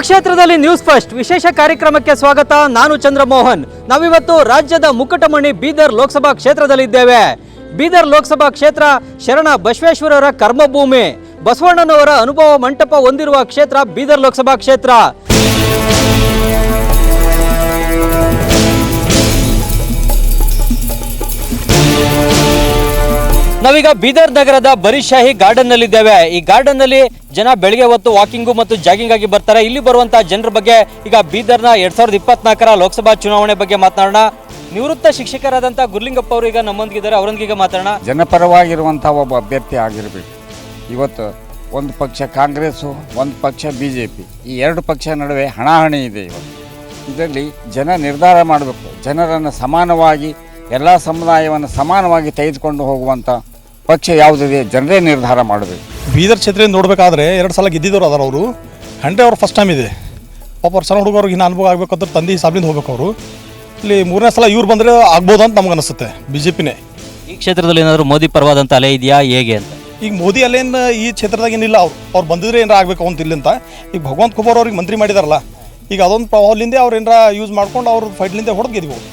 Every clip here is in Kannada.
ಕುರುಕ್ಷೇತ್ರದಲ್ಲಿ ನ್ಯೂಸ್ ಫಸ್ಟ್ ವಿಶೇಷ ಕಾರ್ಯಕ್ರಮಕ್ಕೆ ಸ್ವಾಗತ. ನಾನು ಚಂದ್ರಮೋಹನ್. ನಾವಿವತ್ತು ರಾಜ್ಯದ ಮುಕಟಮಣಿ ಬೀದರ್ ಲೋಕಸಭಾ ಕ್ಷೇತ್ರದಲ್ಲಿದ್ದೇವೆ. ಬೀದರ್ ಲೋಕಸಭಾ ಕ್ಷೇತ್ರ ಶರಣ ಬಸವೇಶ್ವರರ ಕರ್ಮಭೂಮಿ, ಬಸವಣ್ಣನವರ ಅನುಭವ ಮಂಟಪ ಹೊಂದಿರುವ ಕ್ಷೇತ್ರ ಬೀದರ್ ಲೋಕಸಭಾ ಕ್ಷೇತ್ರ. ನಾವೀಗ ಬೀದರ್ ನಗರದ ಬರಿಶಾಹಿ ಗಾರ್ಡನ್ ನಲ್ಲಿ ಇದ್ದೇವೆ. ಈ ಗಾರ್ಡನ್ ನಲ್ಲಿ ಜನ ಬೆಳಗ್ಗೆ ಹೊತ್ತು ವಾಕಿಂಗು ಮತ್ತು ಜಾಗಿಂಗ್ ಆಗಿ ಬರ್ತಾರೆ. ಇಲ್ಲಿ ಬರುವಂತಹ ಜನರ ಬಗ್ಗೆ ಈಗ ಬೀದರ್ನ 2024ರ ಲೋಕಸಭಾ ಚುನಾವಣೆ ಬಗ್ಗೆ ಮಾತನಾಡೋಣ. ನಿವೃತ್ತ ಶಿಕ್ಷಕರಾದಂತಹ ಗುರ್ಲಿಂಗಪ್ಪ ಅವರು ಈಗ ನಮ್ಮೊಂದಿಗಿದ್ದಾರೆ, ಅವರೊಂದಿಗೆ ಮಾತಾಡೋಣ. ಜನಪರವಾಗಿರುವಂತಹ ಒಬ್ಬ ಅಭ್ಯರ್ಥಿ ಆಗಿರಬೇಕು. ಇವತ್ತು ಒಂದು ಪಕ್ಷ ಕಾಂಗ್ರೆಸ್ಸು, ಒಂದು ಪಕ್ಷ BJP, ಈ ಎರಡು ಪಕ್ಷ ನಡುವೆ ಹಣಾಹಣಿ ಇದೆ. ಇವತ್ತು ಇದರಲ್ಲಿ ಜನ ನಿರ್ಧಾರ ಮಾಡಬೇಕು. ಜನರನ್ನು ಸಮಾನವಾಗಿ, ಎಲ್ಲ ಸಮುದಾಯವನ್ನು ಸಮಾನವಾಗಿ ತೆಗೆದುಕೊಂಡು ಹೋಗುವಂಥ ಪಕ್ಷ ಯಾವುದಿದೆ ಜನರೇ ನಿರ್ಧಾರ ಮಾಡಬೇಕು. ಬೀದರ್ ಕ್ಷೇತ್ರ ನೋಡಬೇಕಾದ್ರೆ 2 ಸಲ ಗೆದ್ದಿದ್ದವರು ಅದಾರ. ಅವರು ಅವ್ರು ಫಸ್ಟ್ ಟೈಮ್ ಇದೆ. ಪಾಪ ಅವ್ರು ಸಣ್ಣ ಹುಡುಗರಿಗೆ ಇನ್ನು ಅನುಭವ ಆಗಬೇಕಂದ್ರೆ ತಂದೆ ಹಿಸಾಬ್ಲಿಂದ ಹೋಗ್ಬೇಕು. ಅವರು ಇಲ್ಲಿ 3ನೇ ಸಲ ಇವ್ರು ಬಂದರೆ ಆಗ್ಬೋದು ಅಂತ ನಮ್ಗೆ ಅನಿಸುತ್ತೆ. BJPನೇ ಈ ಕ್ಷೇತ್ರದಲ್ಲಿ ಏನಾದರೂ ಮೋದಿ ಪರವಾದಂಥ ಅಲೆ ಇದೆಯಾ ಹೇಗೆ ಅಂತ? ಈಗ ಮೋದಿ ಅಲ್ಲೇನು ಈ ಕ್ಷೇತ್ರದಾಗ ಏನಿಲ್ಲ. ಅವ್ರು ಬಂದಿದ್ರೆ ಏನಾರ ಆಗಬೇಕು ಅಂತ ಇಲ್ಲಿಂದ. ಈಗ ಭಗವಂತ ಖೂಬರ್ ಅವ್ರಿಗೆ ಮಂತ್ರಿ ಮಾಡಿದಾರಲ್ಲ, ಈಗ ಅದೊಂದು ಪ್ರಭಾವಲಿಂದ ಅವ್ರು ಏನಾರ ಯೂಸ್ ಮಾಡ್ಕೊಂಡು ಅವ್ರ ಫೈಟ್ಲಿಂದ ಹೊಡೆದು ಗೆದ್ದಿಬೋದು.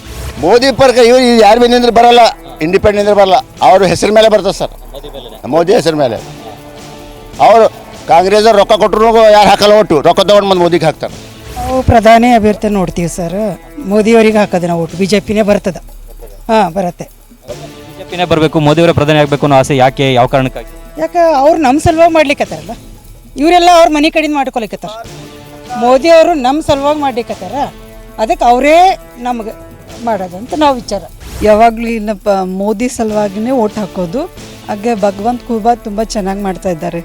ಮೋದಿ ಪರ್ಕ ಇವ್ರು ಯಾರು ಬಂದ್ರೆ ಬರಲ್ಲ, ಇಂಡಿಪೆಂಡೆಂಟ್ ಬರಲ್ಲ. ಅವ್ರ ಹೆಸರು ಮೇಲೆ ಬರ್ತದೆ ಸರ್, ಮೋದಿ ಹೆಸರು ಮೇಲೆ. ಅವರು ಕಾಂಗ್ರೆಸ್ ರೊಕ್ಕ ಕೊಟ್ಟರು ಯಾರು ಹಾಕಲ್ಲ, ಒಟ್ಟು ರೊಕ್ಕ ತಗೊಂಡು ಬಂದು ಮೋದಿಗೆ ಹಾಕ್ತಾರೆ. ನಾವು ಪ್ರಧಾನಿ ಅಭ್ಯರ್ಥಿ ನೋಡ್ತೀವಿ ಸರ್. ಮೋದಿಯವರಿಗೆ ಹಾಕೋದು ನಾವು ಒಟ್ಟು BJPನೇ ಬರ್ತದೆ. ಹಾಂ, ಬರುತ್ತೆ. BJPನೇ ಬರಬೇಕು, ಮೋದಿಯವರೇ ಪ್ರಧಾನಿ ಆಗಬೇಕು ಅನ್ನೋ ಆಸೆ ಯಾಕೆ, ಯಾವ ಕಾರಣಕ್ಕಾಗಿ? ಯಾಕೆ ಅವ್ರು ನಮ್ಮ ಸಲುವಾಗಿ ಮಾಡ್ಲಿಕ್ಕತ್ತಾರಲ್ಲ. ಇವರೆಲ್ಲ ಅವ್ರ ಮನೆ ಕಡೆಯಿಂದ ಮಾಡ್ಕೊಲಿಕ್ಕತ್ತಾರ. ಮೋದಿಯವರು ನಮ್ಮ ಸಲುವಾಗಿ ಮಾಡ್ಲಿಕ್ಕತ್ತಾರ, ಅದಕ್ಕೆ ಅವರೇ ನಮ್ಗೆ ಮಾಡೋದಂತ ನಾವು ವಿಚಾರ. ಯಾವಾಗಲೂ ಇಲ್ಲಪ್ಪ ಮೋದಿ ಸಲುವಾಗಿನೇ ಓಟ್ ಹಾಕೋದು. ಹಾಗೆ ಭಗವಂತ ಖೂಬಾ ತುಂಬ ಚೆನ್ನಾಗಿ ಮಾಡ್ತಾ ಇದ್ದಾರೆ.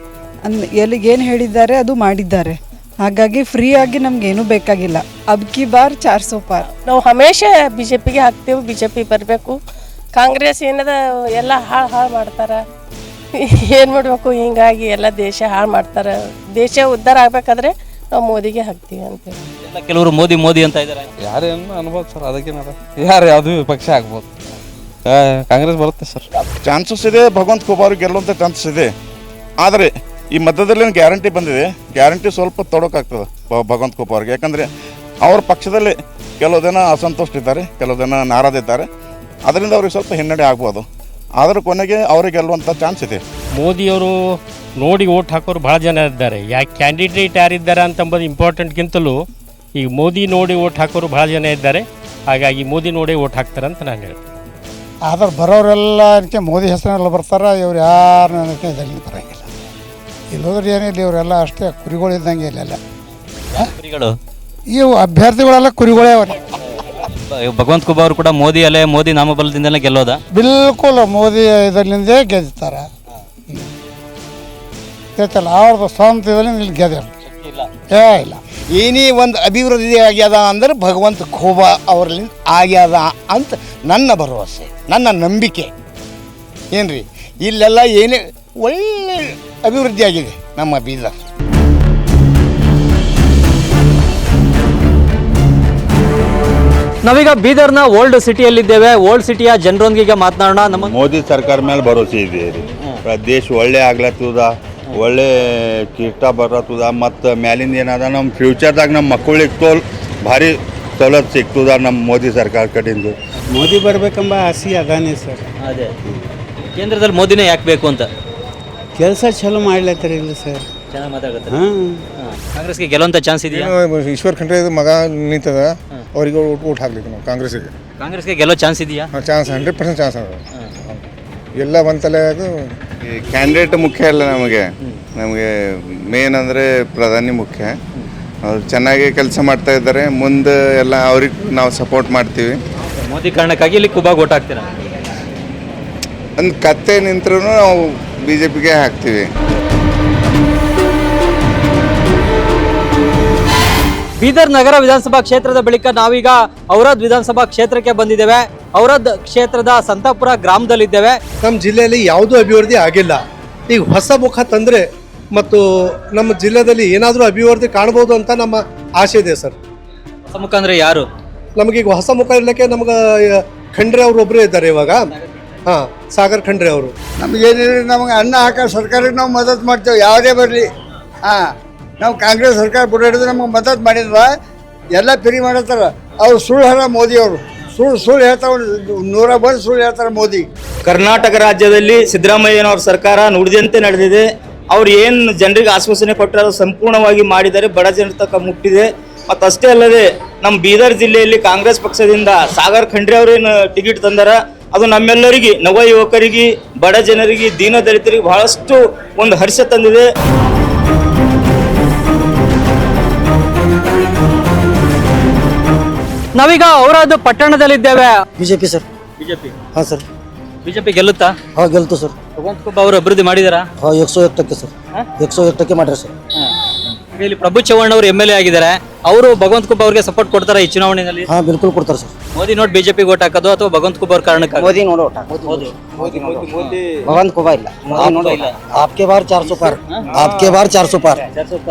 ಎಲ್ಲಿಗೇನು ಹೇಳಿದ್ದಾರೆ ಅದು ಮಾಡಿದ್ದಾರೆ. ಹಾಗಾಗಿ ಫ್ರೀಯಾಗಿ ನಮಗೇನು ಬೇಕಾಗಿಲ್ಲ. ಅಬ್ಕಿ ಬಾರ್ 400 ಪಾರ್. ನಾವು ಹಮೇಶ BJPಗೆ ಹಾಕ್ತೇವೆ. BJP ಬರಬೇಕು. ಕಾಂಗ್ರೆಸ್ ಏನದ ಎಲ್ಲ ಹಾಳು ಮಾಡ್ತಾರೆ. ಏನು ಮಾಡಬೇಕು, ಹಿಂಗಾಗಿ ಎಲ್ಲ ದೇಶ ಹಾಳು ಮಾಡ್ತಾರೆ. ದೇಶ ಉದ್ಧಾರ ಆಗ್ಬೇಕಾದ್ರೆ ನಾವು ಮೋದಿಗೆ ಹಾಕ್ತೀವಿ ಅಂತೇಳಿ. ಕೆಲವರು ಮೋದಿ ಮೋದಿ ಅಂತ ಇದ್ದಾರೆ. ಯಾರೇನು ಅನ್ಬೋದು ಸರ್, ಅದಕ್ಕೇನದ ಯಾರು ಯಾವುದು ಪಕ್ಷ ಆಗ್ಬೋದು. ಕಾಂಗ್ರೆಸ್ ಬರುತ್ತೆ ಸರ್. ಚಾನ್ಸಸ್ ಇದೆ, ಭಗವಂತ ಖೂಬಾ ಅವ್ರಿಗೆ ಗೆಲ್ಲುವಂಥ ಚಾನ್ಸಸ್ ಇದೆ. ಆದರೆ ಈ ಮಧ್ಯದಲ್ಲಿ ಗ್ಯಾರಂಟಿ ಬಂದಿದೆ. ಗ್ಯಾರಂಟಿ ಸ್ವಲ್ಪ ತೊಡಕಾಗ್ತದೆ ಭಗವಂತ ಖೂಬಾ ಅವ್ರಿಗೆ. ಯಾಕಂದರೆ ಅವ್ರ ಪಕ್ಷದಲ್ಲಿ ಕೆಲವು ಜನ ಅಸಂತೋಷ ಇದ್ದಾರೆ, ಕೆಲವು ಜನ ನಾರಾದಿದ್ದಾರೆ. ಅದರಿಂದ ಅವ್ರಿಗೆ ಸ್ವಲ್ಪ ಹಿನ್ನಡೆ ಆಗ್ಬೋದು. ಆದರೆ ಕೊನೆಗೆ ಅವ್ರಿಗೆ ಗೆಲ್ಲುವಂಥ ಚಾನ್ಸ್ ಇದೆ. ಮೋದಿಯವರು ನೋಡಿ ಓಟ್ ಹಾಕೋರು ಭಾಳ ಜನ ಇದ್ದಾರೆ. ಯಾಕೆ ಕ್ಯಾಂಡಿಡೇಟ್ ಯಾರಿದ್ದಾರೆ ಅಂತಂಬುದು ಇಂಪಾರ್ಟೆಂಟ್ಗಿಂತಲೂ ಈಗ ಮೋದಿ ನೋಡಿ ಓಟ್ ಹಾಕೋರು ಭಾಳ ಜನ ಇದ್ದಾರೆ. ಹಾಗಾಗಿ ಮೋದಿ ನೋಡಿ ಓಟ್ ಹಾಕ್ತಾರೆ ಅಂತ ನಾನು ಹೇಳ್ತೀನಿ. ಆದ್ರೆ ಬರೋರೆಲ್ಲ ಅದಕ್ಕೆ ಮೋದಿ ಹೆಸರಿನೆಲ್ಲ ಬರ್ತಾರೆ. ಇವ್ರು ಯಾರು ನನಗೆ ಇದರಲ್ಲಿ ಬರೋಂಗಿಲ್ಲ. ಇಲ್ಲೋದ್ರೆ ಏನಿಲ್ಲ, ಇವರೆಲ್ಲ ಅಷ್ಟೇ ಕುರಿಗಳು ಇದ್ದಂಗೆ ಇಲ್ಲೆಲ್ಲ. ಇವು ಅಭ್ಯರ್ಥಿಗಳೆಲ್ಲ ಕುರಿಗಳೇ ಅವ್ರಿ. ಭಗವಂತ ಖೂಬಾ ಅವರು ಕೂಡ ಮೋದಿ ಅಲೆ, ಮೋದಿ ನಾಮಬಲದಿಂದಲೇ ಗೆಲ್ಲೋದ? ಬಿಲ್ಕುಲ್ ಮೋದಿ ಇದರಲ್ಲಿಂದೇ ಗೆದ್ದಿದ್ದಾರೆ. ಗೊತ್ತಲ್ಲ, ಅವ್ರದ್ದು ಸ್ವಂತ ಇದರಲ್ಲಿ ಇಲ್ಲಿ ಗೆದ್ದಿಲ್ಲ. ಇಲ್ಲ ಏನೇ ಒಂದು ಅಭಿವೃದ್ಧಿ ಆಗ್ಯದ ಅಂದ್ರೆ ಭಗವಂತ ಖೂಬಾ ಅವರಿಂದ ಆಗ್ಯದ ಅಂತ ನನ್ನ ಭರವಸೆ, ನನ್ನ ನಂಬಿಕೆ. ಏನ್ರಿ, ಇಲ್ಲೆಲ್ಲ ಏನೇ ಒಳ್ಳೆ ಅಭಿವೃದ್ಧಿ ಆಗಿದೆ ನಮ್ಮ ಬೀದರ್. ನಾವೀಗ ಬೀದರ್ನ ಓಲ್ಡ್ ಸಿಟಿಯಲ್ಲಿದ್ದೇವೆ. ಓಲ್ಡ್ ಸಿಟಿಯ ಜನರೊಂದಿಗೆ ಮಾತನಾಡೋಣ. ನಮ್ಮ ಮೋದಿ ಸರ್ಕಾರ ಮೇಲೆ ಭರೋಸೆ ಇದೆ ರೀ. ದೇಶ ಒಳ್ಳೆ ಆಗ್ಲತ್ತದ, ಒಳ್ಳೆ ಕೀಟ ಬರತ್ತದ. ಮತ್ತು ಮ್ಯಾಲಿಂದ ಏನದ ನಮ್ಮ ಫ್ಯೂಚರ್ದಾಗ ನಮ್ಮ ಮಕ್ಕಳಿಗೆ ಭಾರಿ ಸವಲತ್ತು ಸಿಗ್ತದ ನಮ್ಮ ಮೋದಿ ಸರ್ಕಾರ ಕಡೆಯಿಂದ. ಮೋದಿ ಬರಬೇಕೆಂಬ ಆಸೆ ಅದಾನೆ ಸರ್. ಅದೇ ಕೇಂದ್ರದಲ್ಲಿ ಮೋದಿನೇ ಯಾಕೆ ಬೇಕು ಅಂತ? ಕೆಲಸ ಚಲೋ ಮಾಡ್ಲತ್ತಾರೆ ಇಲ್ಲ ಸರ್. ಚೆನ್ನಾಗಿ ಮಾತಾಡುತ್ತೆ. ಕಾಂಗ್ರೆಸ್ಗೆ ಗೆಲ್ಲುವಂಥ ಚಾನ್ಸ್ ಇದೆಯಾ? ಈಶ್ವರ್ ಖಂಡ್ರೆ ಮಗ ನಿಂತದ, ಅವರಿಗೆ ಓಟ್ ಹಾಕ್ಲಿಕ್ಕೆ ನಾವು ಕಾಂಗ್ರೆಸ್ಗೆ ಗೆಲ್ಲೋ ಚಾನ್ಸ್ ಇದೆಯಾ? ಚಾನ್ಸ್ 100% ಚಾನ್ಸ್ ಅದ. ಎಲ್ಲ ಒಂತಲೆ ಅದು ಕ್ಯಾಂಡಿಡೇಟ್ ಮುಖ್ಯ ಅಲ್ಲ ನಮಗೆ. ನಮಗೆ ಮೇನ್ ಅಂದರೆ ಪ್ರಧಾನಿ ಮುಖ್ಯ. ಅವ್ರು ಚೆನ್ನಾಗಿ ಕೆಲಸ ಮಾಡ್ತಾ ಇದ್ದಾರೆ. ಮುಂದೆ ಎಲ್ಲ ಅವ್ರಿಗೆ ನಾವು ಸಪೋರ್ಟ್ ಮಾಡ್ತೀವಿ. ಮೋದಿ ಕಾರಣಕ್ಕಾಗಿ ಇಲ್ಲಿ ಖೂಬಾಗೆ ಓಟ್ ಹಾಕ್ತೀರಾ? ಒಂದು ಕತ್ತೆ ನಿಂತ್ರೂ ನಾವು BJPಗೆ ಹಾಕ್ತೀವಿ. ಬೀದರ್ ನಗರ ವಿಧಾನಸಭಾ ಕ್ಷೇತ್ರದ ಬಳಿಕ ನಾವೀಗ ಔರಾದ್ ವಿಧಾನಸಭಾ ಕ್ಷೇತ್ರಕ್ಕೆ ಬಂದಿದ್ದೇವೆ. ಔರಾದ್ ಕ್ಷೇತ್ರದ ಸಂತಾಪುರ ಗ್ರಾಮದಲ್ಲಿದ್ದೇವೆ. ನಮ್ಮ ಜಿಲ್ಲೆಯಲ್ಲಿ ಯಾವುದೂ ಅಭಿವೃದ್ಧಿ ಆಗಿಲ್ಲ. ಈಗ ಹೊಸ ಮುಖ ತಂದರೆ ಮತ್ತು ನಮ್ಮ ಜಿಲ್ಲೆಯಲ್ಲಿ ಏನಾದರೂ ಅಭಿವೃದ್ಧಿ ಕಾಣ್ಬೋದು ಅಂತ ನಮ್ಮ ಆಸೆ ಇದೆ ಸರ್. ಹೊಸ ಮುಖ ಅಂದರೆ ಯಾರು? ನಮಗೀಗ ಹೊಸ ಮುಖ ಇರಲಿಕ್ಕೆ ನಮ್ಗೆ ಖಂಡ್ರೆ ಅವರು ಒಬ್ಬರೇ ಇದ್ದಾರೆ ಇವಾಗ. ಹಾಂ, ಸಾಗರ್ ಖಂಡ್ರೆ ಅವರು. ನಮಗೇನಿಲ್ಲ, ನಮಗೆ ಅನ್ನ ಹಾಕೋ ಸರ್ಕಾರಕ್ಕೆ ನಾವು ಮದತ್ ಮಾಡ್ತೇವೆ, ಯಾವುದೇ ಬರಲಿ. ಹಾಂ, ನಾವು ಕಾಂಗ್ರೆಸ್ ಸರ್ಕಾರ ಬಿಡೋದು ನಮಗೆ ಮದತ್ ಮಾಡಿದ್ರ ಎಲ್ಲ ಫ್ರೀ ಮಾಡತ್ತಾರ. ಅವ್ರು ಸುಳ್ಳು ಹೇಳ ಮೋದಿಯವರು ಸುಳ್ಳು ಹೇಳ್ತಾವ, 100 ಬಂದು ಸುಳ್ಳು ಹೇಳ್ತಾರೆ ಮೋದಿ. ಕರ್ನಾಟಕ ರಾಜ್ಯದಲ್ಲಿ ಸಿದ್ದರಾಮಯ್ಯನವ್ರ ಸರ್ಕಾರ ನುಡಿದಂತೆ ನಡೆದಿದೆ. ಅವ್ರು ಏನು ಜನರಿಗೆ ಆಶ್ವಾಸನೆ ಕೊಟ್ಟರು ಸಂಪೂರ್ಣವಾಗಿ ಮಾಡಿದ್ದಾರೆ, ಬಡ ಜನರ ತನಕ ಮುಟ್ಟಿದೆ. ಮತ್ತು ಅಷ್ಟೇ ಅಲ್ಲದೆ ನಮ್ಮ ಬೀದರ್ ಜಿಲ್ಲೆಯಲ್ಲಿ ಕಾಂಗ್ರೆಸ್ ಪಕ್ಷದಿಂದ ಸಾಗರ್ ಖಂಡ್ರೆ ಅವರೇನು ಟಿಕೆಟ್ ತಂದಾರ, ಅದು ನಮ್ಮೆಲ್ಲರಿಗೆ, ನವ ಯುವಕರಿಗೆ, ಬಡ ಜನರಿಗೆ, ದೀನ ದಲಿತರಿಗೆ ಬಹಳಷ್ಟು ಒಂದು ಹರ್ಷ ತಂದಿದೆ. ನಾವೀಗ ಔರಾದ್ ಪಟ್ಟಣದಲ್ಲಿದ್ದೇವೆ. BJP sir. ಬಿಜೆಪಿ. ಹಾಂ ಸರ್. ಬಿಜೆಪಿ ಗೆಲ್ಲುತ್ತಾ? ಹಾಂ ಗೆಲ್ತು ಸರ್. ಭಗವಂತ ಖೂಬಾ ಅವರು ಅಭಿವೃದ್ಧಿ ಮಾಡಿದಾರಾ? ಹಾಂ 101% ಸರ್. 101% ಮಾಡ್ಯಾರ ಸರ್. ಇಲ್ಲಿ ಪ್ರಭು ಚವ್ಹಾಣ್ ಅವರು MLA ಆಗಿದ್ದಾರೆ. ಅವರು ಭಗವಂತ ಖೂಬಾ ಅವರಿಗೆ ಸಪೋರ್ಟ್ ಕೊಡ್ತಾರ ಈ ಚುನಾವಣೆಯಲ್ಲಿ? ಹಾಂ ಬಿಲ್ಕುಲ್ ಕೊಡ್ತಾರೆ ಸರ್. ಮೋದಿ ನೋಡಿ ಬಿಜೆಪಿ ಓಟ್ ಹಾಕೋದು ಅಥವಾ ಭಗವಂತ ಖೂಬಾ ಅವ್ರ ಕಾರಣಕ್ಕೆ? ಮೋದಿ ನೋಡಿ ಓಟ್ ಭಗವಂತ ಖೂಬಾ ಇಲ್ಲ. ಆಪ್ಕೆ ಬಾರ್ 400 ಪಾರ್. ಆಪ್ಕೆ ಬಾರ್ 400 ಪಾರ್.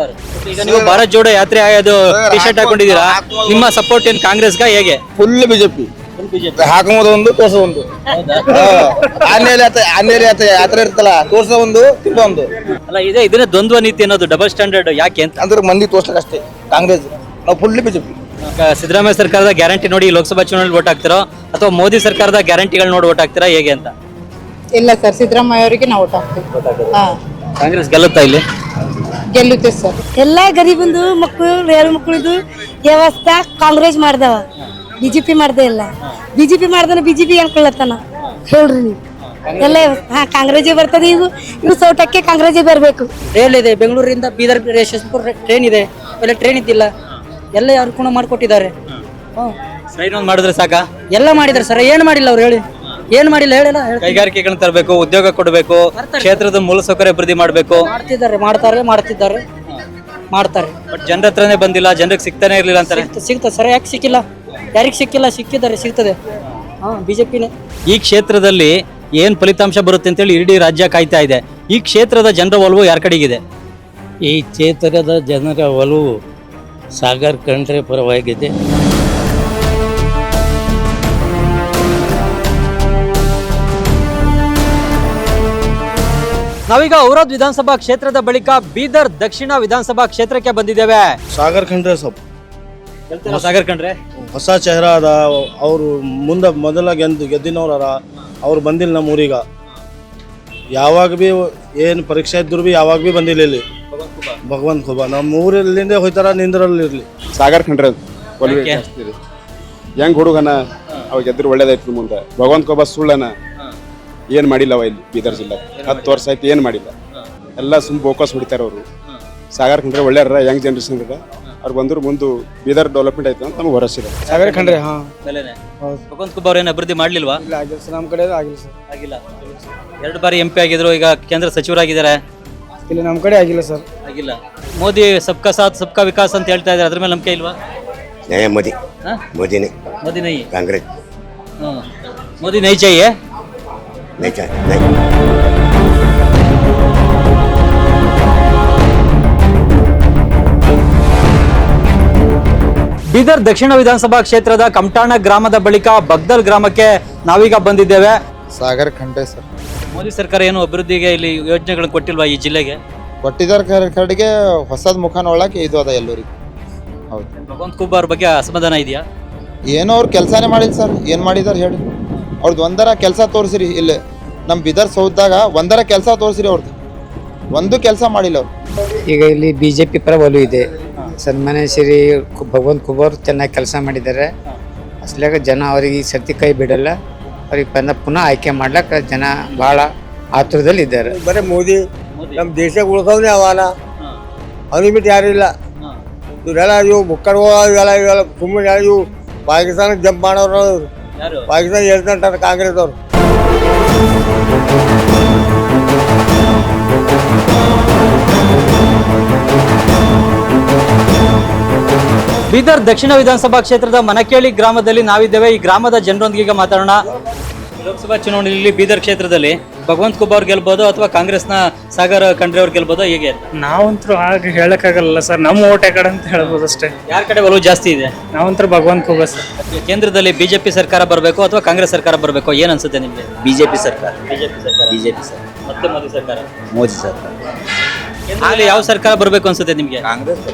ಈಗ ನೀವು ಭಾರತ್ ಜೋಡೋ ಯಾತ್ರೆ ಆಯೋದು ಟಿ ಶರ್ಟ್ ಹಾಕೊಂಡಿದ್ದೀರಾ, ನಿಮ್ಮ ಸಪೋರ್ಟ್ ಏನು ಕಾಂಗ್ರೆಸ್ಗ ಹೇಗೆ? ಫುಲ್ ಬಿಜೆಪಿ ಹಾಕೋದು ಒಂದು ತೋರ್ಸೋ ಒಂದು ಆನ್ಲೈನ್ ಯಾತ್ರೆ ಇರ್ತಲ್ಲ, ತೋರ್ಸೋ ಒಂದು ತಿಂಬ ಒಂದು. ಅಲ್ಲ ಇದನ್ನ ದ್ವಂದ್ವ ನೀತಿ ಅನ್ನೋದು, ಡಬಲ್ ಸ್ಟ್ಯಾಂಡರ್ಡ್ ಯಾಕೆ ಅಂತ ಅಂದ್ರೆ ಮಂದಿ ತೋರ್ಸಕ್ ಅಷ್ಟೇ. ಕಾಂಗ್ರೆಸ್ ನಾವು ಫುಲ್ ಬಿಜೆಪಿ. ಸಿದ್ದರಾಮಯ್ಯ ಸರ್ಕಾರದ ಗ್ಯಾರಂಟಿ ನೋಡಿ ಲೋಕಸಭಾ ಚುನಾವಣೆಯಲ್ಲಿ ಓಟ್ ಹಾಕ್ತಿರೋ ಅಥವಾ ಮೋದಿ ಸರ್ಕಾರದ ಗ್ಯಾರಂಟಿಗಳು ನೋಡಿ ಓಟ್ ಹಾಕ್ತಿರಾ ಹೇಗೆ ಅಂತ? ಇಲ್ಲ ಸರ್, ಸಿದ್ದರಾಮಯ್ಯ ಅವರಿಗೆ ನಾವು ಓಟ್ ಹಾಕ್ತೀವಿ. ಕಾಂಗ್ರೆಸ್ ಗೆಲ್ಲುತ್ತಾ ಇಲ್ಲಿ? ಗೆಲ್ಲುತ್ತೆ ಸರ್. ಎಲ್ಲ ಗರೀಬಂದು ಮಕ್ಕಳು ಹೆಣ್ಣು ಮಕ್ಕಳದು ವ್ಯವಸ್ಥೆ ಕಾಂಗ್ರೆಸ್ ಮಾಡ್ದವ, ಬಿಜೆಪಿ ಮಾಡ್ದೆ ಇಲ್ಲ. ಬಿಜೆಪಿ ಮಾಡ್ದನ ಬಿಜೆಪಿ ಅನ್ಕೊಳ್ಳತ್ತಾನ ಹೇಳ್ರಿ ನೀವು. ಎಲ್ಲ ಕಾಂಗ್ರೆಸ್ಗೆ ಬರ್ತದೆ. ಇವು ಸೌಟಕ್ಕೆ ಕಾಂಗ್ರೆಸ್ಗೆ ಬರಬೇಕು. ರೈಲ್ ಇದೆ, ಬೆಂಗಳೂರಿಂದ ಬೀದರ್ ಯಶವಂತಪುರ ಟ್ರೈನ್ ಇದೆ. ಎಲ್ಲ ಟ್ರೈನ್ ಇದ್ದಿಲ್ಲ, ಎಲ್ಲ ಅನುಕೂಲ ಮಾಡಿಕೊಟ್ಟಿದ್ದಾರೆ. ಟ್ರೈನ್ ಒಂದು ಮಾಡಿದ್ರೆ ಸಾಕಾ? ಎಲ್ಲ ಮಾಡಿದ್ದಾರೆ ಸರ್. ಏನು ಮಾಡಿಲ್ಲ ಅವ್ರು ಹೇಳಿ, ಏನು ಮಾಡಿಲ್ಲ ಹೇಳಿಲ್ಲ. ಕೈಗಾರಿಕೆಗಳನ್ನ ತರಬೇಕು, ಉದ್ಯೋಗ ಕೊಡಬೇಕು, ಕ್ಷೇತ್ರದ ಮೂಲಸೌಕರ್ಯ ಅಭಿವೃದ್ಧಿ ಮಾಡಬೇಕು. ಮಾಡ್ತಿದ್ದಾರೆ, ಮಾಡ್ತಾರೆ. ಬಟ್ ಜನರ ಹತ್ರನೇ ಬಂದಿಲ್ಲ, ಜನರಿಗೆ ಸಿಗ್ತಾನೆ ಇರ್ಲಿಲ್ಲ ಅಂತಾರೆ. ಸಿಗ್ತದೆ ಸರ್. ಯಾಕೆ ಸಿಕ್ಕಿಲ್ಲ? ಯಾರಿಗೆ ಸಿಕ್ಕಿಲ್ಲ? ಸಿಕ್ಕಿದ್ದಾರೆ, ಸಿಗ್ತದೆ. ಬಿಜೆಪಿನೇ. ಈ ಕ್ಷೇತ್ರದಲ್ಲಿ ಏನ್ ಫಲಿತಾಂಶ ಬರುತ್ತೆ ಅಂತೇಳಿ ಇಡೀ ರಾಜ್ಯ ಕಾಯ್ತಾ ಇದೆ. ಈ ಕ್ಷೇತ್ರದ ಜನರ ಒಲವು ಯಾರ ಕಡೆಗಿದೆ? ಈ ಕ್ಷೇತ್ರದ ಜನರ ಒಲವು ಸಾಗರ್ ಖಂಡ್ರೆ ಪರವಾಗಿದೆ. ನಾವೀಗ ಔರಾದ್ ವಿಧಾನಸಭಾ ಕ್ಷೇತ್ರದ ಬಳಿಕ ಬೀದರ್ ದಕ್ಷಿಣ ವಿಧಾನಸಭಾ ಕ್ಷೇತ್ರಕ್ಕೆ ಬಂದಿದ್ದೇವೆ. ಸಾಗರ್ ಖಂಡ್ರೆ ಸಾಗರ್ ಖಂಡ್ರೆ ಹೊಸ ಚೆಹರ ಅದ. ಅವರು ಮೊದಲ ಗೆದ್ದಿನವ್ರ ಅವ್ರು ಬಂದಿಲ್ಲ ನಮ್ಮ ಊರಿಗ. ಯಾವಾಗ ಭೀ ಏನು ಪರೀಕ್ಷೆ ಇದ್ರು ಭೀ ಯಾವಾಗ ಭೀ ಬಂದಿಲ್ಲ ಇಲ್ಲಿ ಭಗವಂತ ಖೂಬಾ. ನಮ್ಮ ಊರಲ್ಲಿಂದ ಹೋಯ್ತಾರ, ನಿಂದ್ರಲ್ಲಿ ಇರ್ಲಿ. ಸಾಗರ್ ಖಂಡ್ರೆ ಹೆಂಗ್ ಹುಡುಗನ ಅವಾಗ ಗೆದ್ರು ಒಳ್ಳೇದಾಯ್ತು. ಮುಂದೆ ಭಗವಂತ ಖೂಬಾ ಸುಳ್ಳನ ಏನು ಮಾಡಿಲ್ಲ ಅವ ಇಲ್ಲಿ ಬೀದರ್ ಜಿಲ್ಲೆ 10 ವರ್ಷ ಆಯ್ತು ಏನು ಮಾಡಿಲ್ಲ. ಎಲ್ಲ ಬೋಕಸ್ ಹೊಡಿತಾರೆ ಅವರು. ಸಾಗರ್ ಖಂಡ್ರೆ ಒಳ್ಳೆಯರ ಯಂಗ್ ಜನರೇಷನ್ ಇದೆ. ಅವ್ರು ಬಂದ್ರು ಮುಂದೆ ಬೀದರ್ ಡೆವಲಪ್ಮೆಂಟ್ ಆಯ್ತು ಅಂತ ನಮ್ಗೆ ಭರವಸೆ ಇದೆ. ಸಾಗರ್ ಖಂಡ್ರೆ ಭಗವಂತ ಖೂಬಾ ಅವ್ರೇನು ಅಭಿವೃದ್ಧಿ ಮಾಡ್ಲಿಲ್ವಾ? ನಮ್ಮ ಕಡೆ ಆಗಿಲ್ಲ ಸರ್. ಆಗಿಲ್ಲ. 2 ಬಾರಿ MP ಆಗಿದ್ರು, ಈಗ ಕೇಂದ್ರ ಸಚಿವರಾಗಿದ್ದಾರೆ. ಇಲ್ಲ ನಮ್ಮ ಕಡೆ ಆಗಿಲ್ಲ ಸರ್. ಆಗಿಲ್ಲ. ಮೋದಿ ಸಬ್ಕಾ ಸಾಥ್ ಸಬ್ಕಾ ವಿಕಾಸ್ ಅಂತ ಹೇಳ್ತಾ ಇದ್ದಾರೆ, ಅದ್ರ ಮೇಲೆ ನಂಬಿಕೆ ಇಲ್ವಾ? ಮೋದಿ ಮೋದಿನೇ. ಮೋದಿ ನೈ ಕಾಂಗ್ರೆಸ್. ಮೋದಿ ನೈ ಚಾಹಿಯೆ. ಬೀದರ್ ದಕ್ಷಿಣ ವಿಧಾನಸಭಾ ಕ್ಷೇತ್ರದ ಕಮಟಾಣ ಗ್ರಾಮದ ಬಳಿಕ ಬಗ್ದಲ್ ಗ್ರಾಮಕ್ಕೆ ನಾವೀಗ ಬಂದಿದ್ದೇವೆ. ಸಾಗರ್ ಖಂಡ್ರೆ ಸರ್. ಮೋದಿ ಸರ್ಕಾರ ಏನು ಅಭಿವೃದ್ಧಿಗೆ ಇಲ್ಲಿ ಯೋಜನೆಗಳನ್ನು ಕೊಟ್ಟಿಲ್ವಾ ಈ ಜಿಲ್ಲೆಗೆ? ಕೊಟ್ಟಿದ್ದಾರೆ ಕಡೆಗೆ ಹೊಸದ ಮುಖ ನೋಡಕ್ಕೆ ಇದು ಅದ ಎಲ್ಲರಿಗೂ. ಹೌದು. ಭಗವಂತ ಖೂಬಾ ಅವ್ರ ಬಗ್ಗೆ ಅಸಮಾಧಾನ ಇದೆಯಾ? ಏನೋ ಅವ್ರು ಕೆಲಸನೇ ಮಾಡಿಲ್ಲ ಸರ್. ಏನು ಮಾಡಿದಾರೆ ಹೇಳಿ? ಅವ್ರದ್ದು ಒಂದರ ಕೆಲಸ ತೋರಿಸಿರಿ. ಇಲ್ಲಿ ನಮ್ಮ ಬೀದರ್ ಸೌದಾಗ ಒಂದರ ಕೆಲಸ ತೋರಿಸಿರಿ. ಅವ್ರದ್ದು ಒಂದು ಕೆಲಸ ಮಾಡಿಲ್ಲ ಅವ್ರು. ಈಗ ಇಲ್ಲಿ BJP ಪರ ಒಲವು ಇದೆ. ಸನ್ಮಾನ್ಯ ಶ್ರೀ ಭಗವಂತ ಖೂಬಾ ಅವರು ಚೆನ್ನಾಗಿ ಕೆಲಸ ಮಾಡಿದ್ದಾರೆ. ಅಸಲಾಗ ಜನ ಅವರಿಗೆ ಈ ಸರ್ತಿ ಕೈ ಬಿಡಲ್ಲ. ಅವ್ರಿಗೆ ಪುನಃ ಆಯ್ಕೆ ಮಾಡ್ಲಿಕ್ಕೆ ಜನ ಭಾಳ ಆತುರದಲ್ಲಿ ಇದ್ದಾರೆ. ಬರೀ ಮೋದಿ ನಮ್ಮ ದೇಶ ಉಳ್ಸೋದೇ ಅವನ, ಅವ್ರಿಗೆ ಬಿಟ್ಟು ಯಾರು ಇಲ್ಲ. ಇವರೆಲ್ಲ ಇವು ಮುಕ್ಕಡ್ಗಳು ಇವೆಲ್ಲ ಸುಮ್ಮನೆ ಇವು ಪಾಕಿಸ್ತಾನ ಜಂಪ್ ಮಾಡೋರು. ಪಾಕಿಸ್ತಾನ ಹೇಳ್ತಾರೆ ಕಾಂಗ್ರೆಸ್ ಅವರು. ಬೀದರ್ ದಕ್ಷಿಣ ವಿಧಾನಸಭಾ ಕ್ಷೇತ್ರದ ಮನಕೇಳಿ ಗ್ರಾಮದಲ್ಲಿ ನಾವಿದ್ದೇವೆ. ಈ ಗ್ರಾಮದ ಜನರೊಂದಿಗೆ ಮಾತಾಡೋಣ. ಲೋಕಸಭಾ ಚುನಾವಣೆಯಲ್ಲಿ ಬೀದರ್ ಕ್ಷೇತ್ರದಲ್ಲಿ ಭಗವಂತ ಖೂಬಾ ಅವ್ರು ಗೆಲ್ಬೋದು ಅಥವಾ ಕಾಂಗ್ರೆಸ್ನ ಸಾಗರ್ ಖಂಡ್ರೆ ಅವ್ರು ಗೆಲ್ಬೋದು, ಹೇಗೆ? ನಾವಂತರೂ ಹಾಗೆ ಹೇಳಕ್ಕಾಗಲ್ಲ ಸರ್. ನಮ್ಮ ಓಟ್ ಕಡೆ ಅಂತ ಹೇಳ್ಬೋದು ಅಷ್ಟೇ. ಯಾರ ಕಡೆ ಒಲವು ಜಾಸ್ತಿ ಇದೆ? ನಾವಂತರೂ ಭಗವಂತ ಖೂಬಾ ಸರ್. ಕೇಂದ್ರದಲ್ಲಿ BJP ಸರ್ಕಾರ ಬರಬೇಕು ಅಥವಾ ಕಾಂಗ್ರೆಸ್ ಸರ್ಕಾರ ಬರಬೇಕು, ಏನ್ ಅನ್ಸುತ್ತೆ ನಿಮಗೆ? BJP ಸರ್ಕಾರ. BJP ಸರ್ಕಾರ. BJP sir. ಮತ್ತೆ ಮೋದಿ ಸರ್ಕಾರ. ಮೋದಿ ಸರ್ಕಾರ. ಕೇಂದ್ರದಲ್ಲಿ ಯಾವ ಸರ್ಕಾರ ಬರಬೇಕು ಅನ್ಸುತ್ತೆ ನಿಮಗೆ? ಕಾಂಗ್ರೆಸ್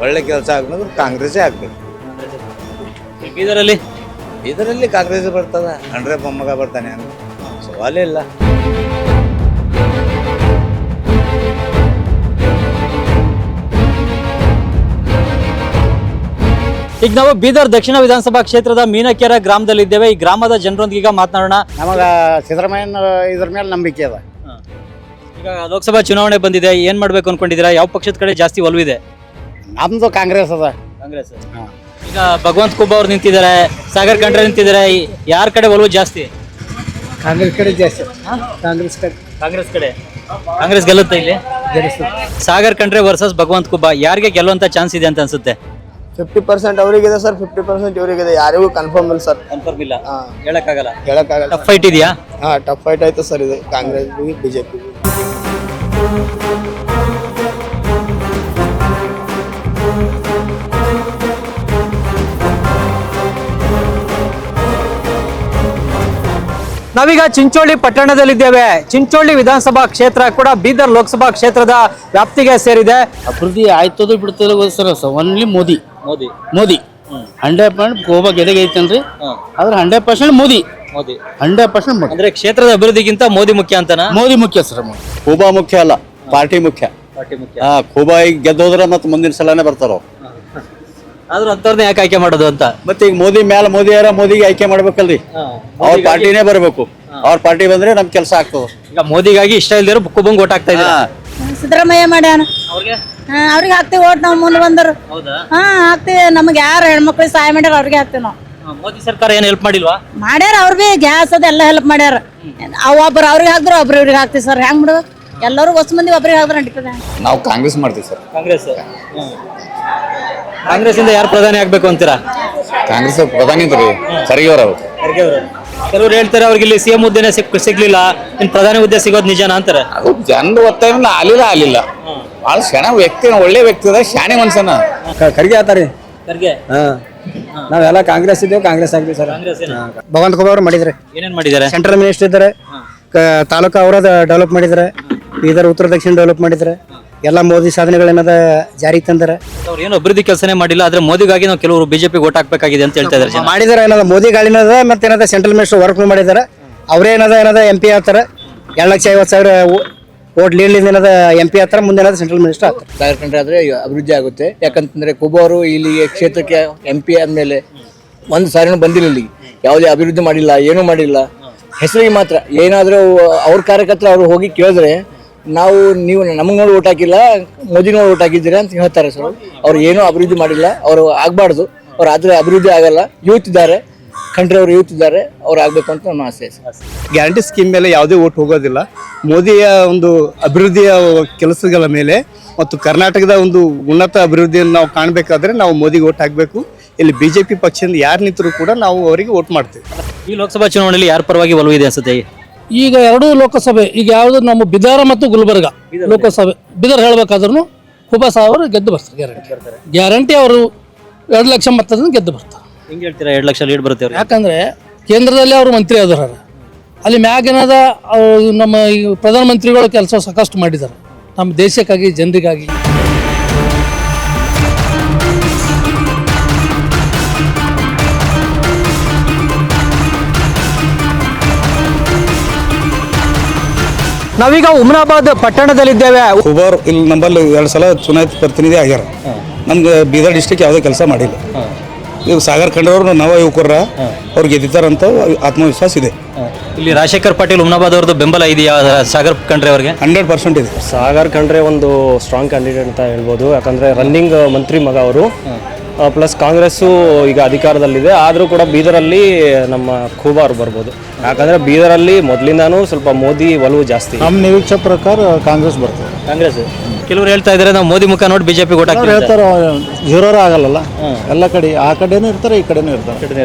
ಒಳ್ಳೆ ಕೆಲಸ ಆಗ್ಬೇಕು, ಕಾಂಗ್ರೆಸ್ಸೇ ಆಗ್ಬೇಕು. ಇದರಲ್ಲಿ ಕಾಂಗ್ರೆಸ್ ಬರ್ತದ, ಅಂದ್ರೆ ಮೊಮ್ಮಗ ಬರ್ತಾನೆ, ಸವಾಲೇ ಇಲ್ಲ. ಈಗ ನಾವು ಬೀದರ್ ದಕ್ಷಿಣ ವಿಧಾನಸಭಾ ಕ್ಷೇತ್ರದ ಮೀನಕೆರೆ ಗ್ರಾಮದಲ್ಲಿದ್ದೇವೆ. ಈ ಗ್ರಾಮದ ಜನರೊಂದಿಗೆ ಮಾತನಾಡೋಣ. ನಮಗ ಸಿದ್ದರಾಮಯ್ಯನ ಇದ್ರ ಮೇಲೆ ನಂಬಿಕೆ ಅದ. ಈಗ ಲೋಕಸಭಾ ಚುನಾವಣೆ ಬಂದಿದೆ, ಏನ್ ಮಾಡ್ಬೇಕು ಅನ್ಕೊಂಡಿದ್ದೀರಾ? ಯಾವ ಪಕ್ಷದ ಕಡೆ ಜಾಸ್ತಿ ಒಲವಿದೆ? ನಮ್ದು ಕಾಂಗ್ರೆಸ್ ಅದ. ಕಾಂಗ್ರೆಸ್. ಈಗ ಭಗವಂತ ಖೂಬಾ ಅವ್ರು ನಿಂತಿದ್ದಾರೆ, ಸಾಗರ್ ಖಂಡ್ರೆ ನಿಂತಿದ್ದಾರೆ, ಯಾರ ಕಡೆ ಒಲವು ಜಾಸ್ತಿ? ಕಾಂಗ್ರೆಸ್ ಕಡೆ ಜಾಸ್ತಿ. ಕಾಂಗ್ರೆಸ್ ಕಡೆ. ಕಾಂಗ್ರೆಸ್ ಗೆಲ್ಲುತ್ತೆ ಇಲ್ಲಿ. ಸಾಗರ್ ಖಂಡ್ರೆ ವರ್ಸಸ್ ಭಗವಂತ ಖೂಬಾ, ಯಾರಿಗೆ ಗೆಲ್ಲುವಂತ ಚಾನ್ಸ್ ಇದೆ ಅಂತ ಅನ್ಸುತ್ತೆ? 50% ಅವರಿಗಿದೆ ಸರ್, 50% ಇವರಿಗಿದೆ. ಯಾರಿಗೂ ಕನ್ಫರ್ಮ್ ಇಲ್ಲ ಸರ್. ಕನ್ಫರ್ಮ್ ಇಲ್ಲ, ಹೇಳಕ್ಕಾಗಲ್ಲ. ಟಫ್ ಫೈಟ್ ಇದೆಯಾ? ಟಫ್ ಫೈಟ್ ಆಯ್ತು ಸರ್ ಇದು, ಕಾಂಗ್ರೆಸ್ ಬಿಜೆಪಿ. ನಾವೀಗ ಚಿಂಚೋಳಿ ಪಟ್ಟಣದಲ್ಲಿದ್ದೇವೆ. ಚಿಂಚೋಳಿ ವಿಧಾನಸಭಾ ಕ್ಷೇತ್ರ ಕೂಡ ಬೀದರ್ ಲೋಕಸಭಾ ಕ್ಷೇತ್ರದ ವ್ಯಾಪ್ತಿಗೆ ಸೇರಿದೆ. ಅಭಿವೃದ್ಧಿ ಆಯ್ತದ ಬಿಡ್ತದ ಸರ್, ಓನ್ಲಿ ಮೋದಿ 100% ಗೋವಾ ಗೆದಗೈತನ್ರಿ, ಆದ್ರೆ 100% ಮೋದಿ 100% ಮೋದಿ. ಅಂದ್ರೆ ಕ್ಷೇತ್ರದ ಅಭಿವೃದ್ಧಿಗಿಂತ ಮೋದಿ ಮುಖ್ಯ ಅಂತನಾ? ಮೋದಿ ಮುಖ್ಯ ಸರ್. ಖೂಬಾ ಮುಖ್ಯ ಅಲ್ಲ, ಪಾರ್ಟಿ ಮುಖ್ಯ. ಖೂಬಾ ಈಗ ಗೆದ್ದೋದ್ರೆ ಮತ್ತೆ ಮುಂದಿನ ಸಲನೇ ಬರ್ತಾರ. ಆದ್ರೂ ಅಂತವ್ರನ್ನ ಯಾಕೆ ಆಯ್ಕೆ ಮಾಡೋದು ಅಂತ? ಮತ್ತೆ ಈಗ ಮೋದಿ ಮೇಲೆ ಮೋದಿಗೆ ಆಯ್ಕೆ ಮಾಡ್ಬೇಕಲ್ರಿ, ಅವ್ರ ಪಾರ್ಟಿನೇ ಬರ್ಬೇಕು. ಅವ್ರ ಪಾರ್ಟಿ ಬಂದ್ರೆ ನಮ್ ಕೆಲಸ ಆಗ್ತದ. ಈಗ ಮೋದಿಗಾಗಿ ಇಷ್ಟ ಇಲ್ದಿರೋ ಖೂಬಂಗ್ ಓಟ್ ಹಾಕ್ತಾ ಇದ್ದೀರಾ? ಸಿದ್ದರಾಮಯ್ಯ ಮಾಡ್ಯಾನ, ಅವ್ರಿಗೆ ಹಾಕ್ತಿವಿ ಓಟ್. ನಾವು ಮುಂದೆ ಬಂದರು ಹಾಕ್ತಿವಿ. ನಮ್ಗೆ ಯಾರು ಹೆಣ್ಮಕ್ಳಿಗೆ ಸಹಾಯ ಮಾಡ್ಯಾರ ಅವ್ರಿಗೆ ಹಾಕ್ತಿವಿ ನಾವು. ಮೋದಿ ಸರ್ಕಾರ ಏನ್ ಹೆಲ್ಪ್ ಮಾಡಿಲ್ವಾ? ಮಾಡ್ಯಾರ, ಅವ್ರು ಭೀ ಗ್ಯಾಸ್ ಅದೆಲ್ಲ ಹೆಲ್ಪ್ ಮಾಡ್ಯಾರ. ಒಬ್ರು ಅವ್ರಿಗೆ ಹಾಕಿದ್ರು, ಒಬ್ರು ಇವ್ರಿಗೆ ಹಾಕ್ತಿವಿ ಸರ್. ಹೆಂಗ್ ಬಿಡು, ಎಲ್ಲರೂ ಹೊಸ ಮಂದಿ ಒಬ್ರಿಗೆ ಹಾಕಿದ್ರೆ ನಡೀತದೆ. ನಾವು ಕಾಂಗ್ರೆಸ್ ಮಾಡ್ತೀವಿ ಸರ್. ಕಾಂಗ್ರೆಸ್ ಇಂದ ಯಾರು ಪ್ರಧಾನಿ ಆಗ್ಬೇಕು ಅಂತೀರಾ? ಕಾಂಗ್ರೆಸ್ ಪ್ರಧಾನಿ ಇದ್ರಿ ಖರ್ಗೆ ಅವರು. ಕೆಲವ್ರು ಹೇಳ್ತಾರೆ ಅವ್ರಿಗೆ ಇಲ್ಲಿ ಸಿಎಂ ಹುದ್ದೆನೆ ಸಿಗ್ಲಿಲ್ಲ, ಇನ್ ಪ್ರಧಾನಿ ಹುದ್ದೆ ಸಿಗೋದು ನಿಜನಾ ಅಂತಾರೆ. ಅದು ಜನರು ಒತ್ತಾಯ ಆಲಿಲ್ಲ. ಭಾಳ ಶಣ ವ್ಯಕ್ತಿ, ಒಳ್ಳೆ ವ್ಯಕ್ತಿ ಅದ, ಶಾಣೆ ಮನುಷ್ಯನ. ಖರ್ಗೆ ಆತಾರೆ. ನಾವೆಲ್ಲ ಕಾಂಗ್ರೆಸ್ ಇದ್ದೇವೆ, ಕಾಂಗ್ರೆಸ್ ಆಗ್ತೀವಿ ಸರ್. ಭಗವಂತ ಖೂಬಾ ಅವರು ಮಾಡಿದ್ರೆ ಏನೇನ್ ಮಾಡಿದ್ದಾರೆ? ಸೆಂಟ್ರಲ್ ಮಿನಿಸ್ಟರ್ ಇದ್ದಾರೆ, ತಾಲೂಕು ಅವರ ಡೆವಲಪ್ ಮಾಡಿದ್ದಾರೆ, ಬೀದರ್ ಉತ್ತರ ದಕ್ಷಿಣ ಡೆವಲಪ್ ಮಾಡಿದ್ದಾರೆ. ಎಲ್ಲ ಮೋದಿ ಸಾಧನೆಗಳೇನದ ಜಾರಿಗೆ ತಂದಾರೆ. ಅವ್ರು ಏನು ಅಭಿವೃದ್ಧಿ ಕೆಲಸನೇ ಮಾಡಿಲ್ಲ, ಆದ್ರೆ ಮೋದಿಗಾಗಿ ನಾವು ಕೆಲವರು ಬಿಜೆಪಿ ಓಟ್ ಹಾಕ್ಬೇಕಾಗಿದೆ ಅಂತ ಹೇಳ್ತಾ ಇದ್ದಾರೆ. ಮಾಡಿದಾರೆ ಏನದ ಮೋದಿ ಗಾಳಿನದ, ಮತ್ತೆ ಏನದ ಸೆಂಟ್ರಲ್ ಮಿನಿಸ್ಟರ್ ವರ್ಕ್ ಮಾಡಿದ್ದಾರೆ. ಅವರೇ ಏನದ MP ಆಗ್ತಾರೆ. 2,50,000 ಓಟ್ ಲೀಡ್ ಏನದ MP ಆಗ್ತಾರೆ. ಮುಂದೆ ಏನದ ಸೆಂಟ್ರಲ್ ಮಿನಿಸ್ಟರ್ ಆಗ್ತಾರೆ. ಸಾಗರ್ ಖಂಡ್ರೆ ಆದ್ರೆ ಅಭಿವೃದ್ಧಿ ಆಗುತ್ತೆ. ಯಾಕಂತಂದ್ರೆ ಖೂಬಾ ಅವರು ಇಲ್ಲಿ ಕ್ಷೇತ್ರಕ್ಕೆ MP ಆದ್ಮೇಲೆ ಒಂದು ಸಾರಿನೂ ಬಂದಿಲ್ಲ, ಇಲ್ಲಿಗೆ ಯಾವುದೇ ಅಭಿವೃದ್ಧಿ ಮಾಡಿಲ್ಲ, ಏನೂ ಮಾಡಿಲ್ಲ, ಹೆಸರಿಗೆ ಮಾತ್ರ. ಏನಾದರೂ ಅವ್ರ ಕಾರ್ಯಕರ್ತರು ಅವ್ರು ಹೋಗಿ ಕೇಳಿದ್ರೆ ನೀವು ನಮಗೆ ನೋಡಿ ಓಟ್ ಹಾಕಿಲ್ಲ, ಮೋದಿ ನೋಡಿ ಓಟ್ ಹಾಕಿದ್ದೀರಾ ಅಂತ ಹೇಳ್ತಾರೆ ಸರ್. ಅವ್ರು ಏನೂ ಅಭಿವೃದ್ಧಿ ಮಾಡಿಲ್ಲ, ಅವರು ಆಗಬಾರ್ದು. ಅವ್ರು ಆದರೆ ಅಭಿವೃದ್ಧಿ ಆಗಲ್ಲ. ಯೂತ್ ಇದ್ದಾರೆ, ಖಂಡ್ರೆ ಅವರು ಯೂತ್ ಇದ್ದಾರೆ, ಅವ್ರು ಆಗಬೇಕು ಅಂತ ನಮ್ಮ ಆಸೆ. ಗ್ಯಾರಂಟಿ ಸ್ಕೀಮ್ ಮೇಲೆ ಯಾವುದೇ ಓಟ್ ಹೋಗೋದಿಲ್ಲ. ಮೋದಿಯ ಒಂದು ಅಭಿವೃದ್ಧಿಯ ಕೆಲಸಗಳ ಮೇಲೆ ಮತ್ತು ಕರ್ನಾಟಕದ ಒಂದು ಉನ್ನತ ಅಭಿವೃದ್ಧಿಯನ್ನು ನಾವು ಕಾಣಬೇಕಾದ್ರೆ ನಾವು ಮೋದಿಗೆ ಓಟ್ ಹಾಕಬೇಕು. ಇಲ್ಲಿ ಬಿಜೆಪಿ ಪಕ್ಷದಿಂದ ಯಾರು ನಿಂತರೂ ಕೂಡ ನಾವು ಅವರಿಗೆ ಓಟ್ ಮಾಡ್ತೀವಿ. ಈ ಲೋಕಸಭಾ ಚುನಾವಣೆಯಲ್ಲಿ ಯಾರ ಪರವಾಗಿ ಒಲವು ಇದೆ ಅನ್ಸುತ್ತೆ? ಈಗ ಎರಡೂ ಲೋಕಸಭೆ, ಈಗ ಯಾವುದು ನಮ್ಮ ಬಿದಾರ ಮತ್ತು ಗುಲ್ಬರ್ಗ ಲೋಕಸಭೆ, ಬಿದರ್ ಹೇಳ್ಬೇಕಾದ್ರೂ ಖೂಬಾ ಸಾಹೇಬರು ಗೆದ್ದು ಬರ್ತಾರೆ. ಗ್ಯಾರಂಟಿ ಅವರು 2 ಲಕ್ಷ ಮತದಿಂದ ಗೆದ್ದು ಬರ್ತಾರೆ. ಹೆಂಗೆ ಹೇಳ್ತೀರಾ 2 ಲಕ್ಷ ಲೀಡ್ ಬರುತ್ತೆ? ಯಾಕಂದ್ರೆ ಕೇಂದ್ರದಲ್ಲಿ ಅವರು ಮಂತ್ರಿ ಆದರ, ಅಲ್ಲಿ ಮ್ಯಾಗೇನದ ನಮ್ಮ ಈ ಪ್ರಧಾನಮಂತ್ರಿಗಳು ಕೆಲಸ ಸಾಕಷ್ಟು ಮಾಡಿದ್ದಾರೆ ನಮ್ಮ ದೇಶಕ್ಕಾಗಿ, ಜನರಿಗಾಗಿ. ನಾವೀಗ ಹುಮ್ನಾಬಾದ್ ಪಟ್ಟಣದಲ್ಲಿದ್ದೇವೆ. ಖೂಬಾರ್ ಇಲ್ಲಿ ನಮ್ಮಲ್ಲಿ 2 ಸಲ ಚುನಾಯಿತ ಪ್ರತಿನಿಧಿ ಆಗ್ಯಾರ. ನಮ್ಗೆ ಬೀದರ್ ಡಿಸ್ಟಿಕ್ ಯಾವುದೇ ಕೆಲಸ ಮಾಡಿಲ್ಲ. ಈಗ ಸಾಗರ್ ಖಂಡ್ರೆ ಅವರು ನವ ಯುವಕರ ಅವ್ರು ಗೆದ್ದಿದ್ದಾರಂತ ಆತ್ಮವಿಶ್ವಾಸ ಇದೆ. ಇಲ್ಲಿ ರಾಜಶೇಖರ್ ಪಾಟೀಲ್ ಹುಮ್ನಾಬಾದ್ ಅವ್ರದ್ದು ಬೆಂಬಲ ಇದೆಯಾ ಸಾಗರ್ ಖಂಡ್ರೆ ಅವ್ರಿಗೆ? 100% ಇದೆ. ಸಾಗರ್ ಖಂಡ್ರೆ ಒಂದು ಸ್ಟ್ರಾಂಗ್ ಕ್ಯಾಂಡಿಡೇಟ್ ಅಂತ ಹೇಳ್ಬೋದು. ಯಾಕಂದರೆ ರನ್ನಿಂಗ್ ಮಂತ್ರಿ ಮಗ ಅವರು, ಪ್ಲಸ್ ಕಾಂಗ್ರೆಸ್ಸು ಈಗ ಅಧಿಕಾರದಲ್ಲಿದೆ. ಆದರೂ ಕೂಡ ಬೀದರಲ್ಲಿ ನಮ್ಮ ಖೂಬಾ ಅವ್ರು ಬರ್ಬೋದು. ಯಾಕಂದರೆ ಬೀದರಲ್ಲಿ ಮೊದಲಿಂದಾನು ಸ್ವಲ್ಪ ಮೋದಿ ಒಲವು ಜಾಸ್ತಿ. ನಮ್ಮ ನಿರೀಕ್ಷೆ ಪ್ರಕಾರ ಕಾಂಗ್ರೆಸ್ ಬರ್ತದೆ. ಕಾಂಗ್ರೆಸ್ ಕೆಲವರು ಹೇಳ್ತಾ ಇದ್ದಾರೆ ನಾವು ಮೋದಿ ಮುಖ ನೋಡಿ ಬಿಜೆಪಿ ಓಟ್ ಹಾಕ್ತೀವಿ ಹೇಳ್ತಾರೆ. ಜೀರೋರ ಆಗಲ್ಲ, ಎಲ್ಲ ಕಡೆ ಆ ಕಡೆನೂ ಇರ್ತಾರೆ, ಈ ಕಡೆನೂ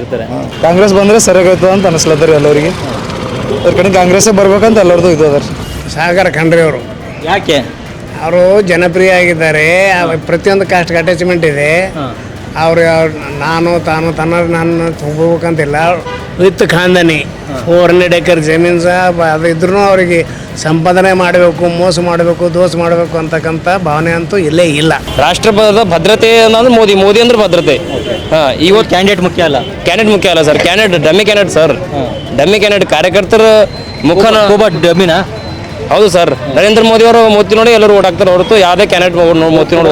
ಇರ್ತಾರೆ. ಕಾಂಗ್ರೆಸ್ ಬಂದ್ರೆ ಸರಿಯಾಗೈತದ ಅಂತ ಅನಿಸ್ಲತ್ತರಿ ಎಲ್ಲರಿಗೆ. ಅವ್ರ ಕಡೆ ಕಾಂಗ್ರೆಸ್ ಬರ್ಬೇಕಂತ ಎಲ್ಲರದು ಇದು ಅದ. ಸಾಗರ್ ಖಂಡ್ರೆ ಅವರು ಯಾಕೆ? ಅವರು ಜನಪ್ರಿಯ ಆಗಿದ್ದಾರೆ. ಪ್ರತಿಯೊಂದು ಕಾಸ್ಟ್ ಅಟ್ಯಾಚ್ಮೆಂಟ್ ಇದೆ. ನಾನು ನಾನು ಹೋಗ್ಬೇಕಂತಿಲ್ಲ ವಿತ್ ಖಾನ್ದಾನಿ 400 ಎಕರೆ ಜಮೀನು ಸಹ ಅದು ಇದ್ರೂ ಅವರಿಗೆ ಸಂಪಾದನೆ ಮಾಡಬೇಕು, ಮೋಸ ಮಾಡಬೇಕು, ದೋಷ ಮಾಡಬೇಕು ಅಂತಕ್ಕಂಥ ಭಾವನೆ ಅಂತೂ ಇಲ್ಲೇ ಇಲ್ಲ. ರಾಷ್ಟ್ರದ ಭದ್ರತೆ ಅನ್ನೋದು ಮೋದಿ ಅಂದ್ರೆ ಭದ್ರತೆ. ಇವತ್ತು ಕ್ಯಾಂಡಿಡೇಟ್ ಮುಖ್ಯ ಅಲ್ಲ sir. Dummy candidate sir. Dummy candidate ಕಾರ್ಯಕರ್ತರ ಮುಖನ ಡಮ್ಮಿನಾ? ಹೌದು ಸರ್. ನರೇಂದ್ರ ಮೋದಿ ಅವರು ಮೋದಿ ನೋಡಿ ಎಲ್ಲರೂ ಓಟ್ ಹಾಕ್ತಾರೆ ಹೊರತು ಯಾವುದೇ ಕ್ಯಾಂಡಿಡೇಟ್ ಮೋದಿ ನೋಡಿ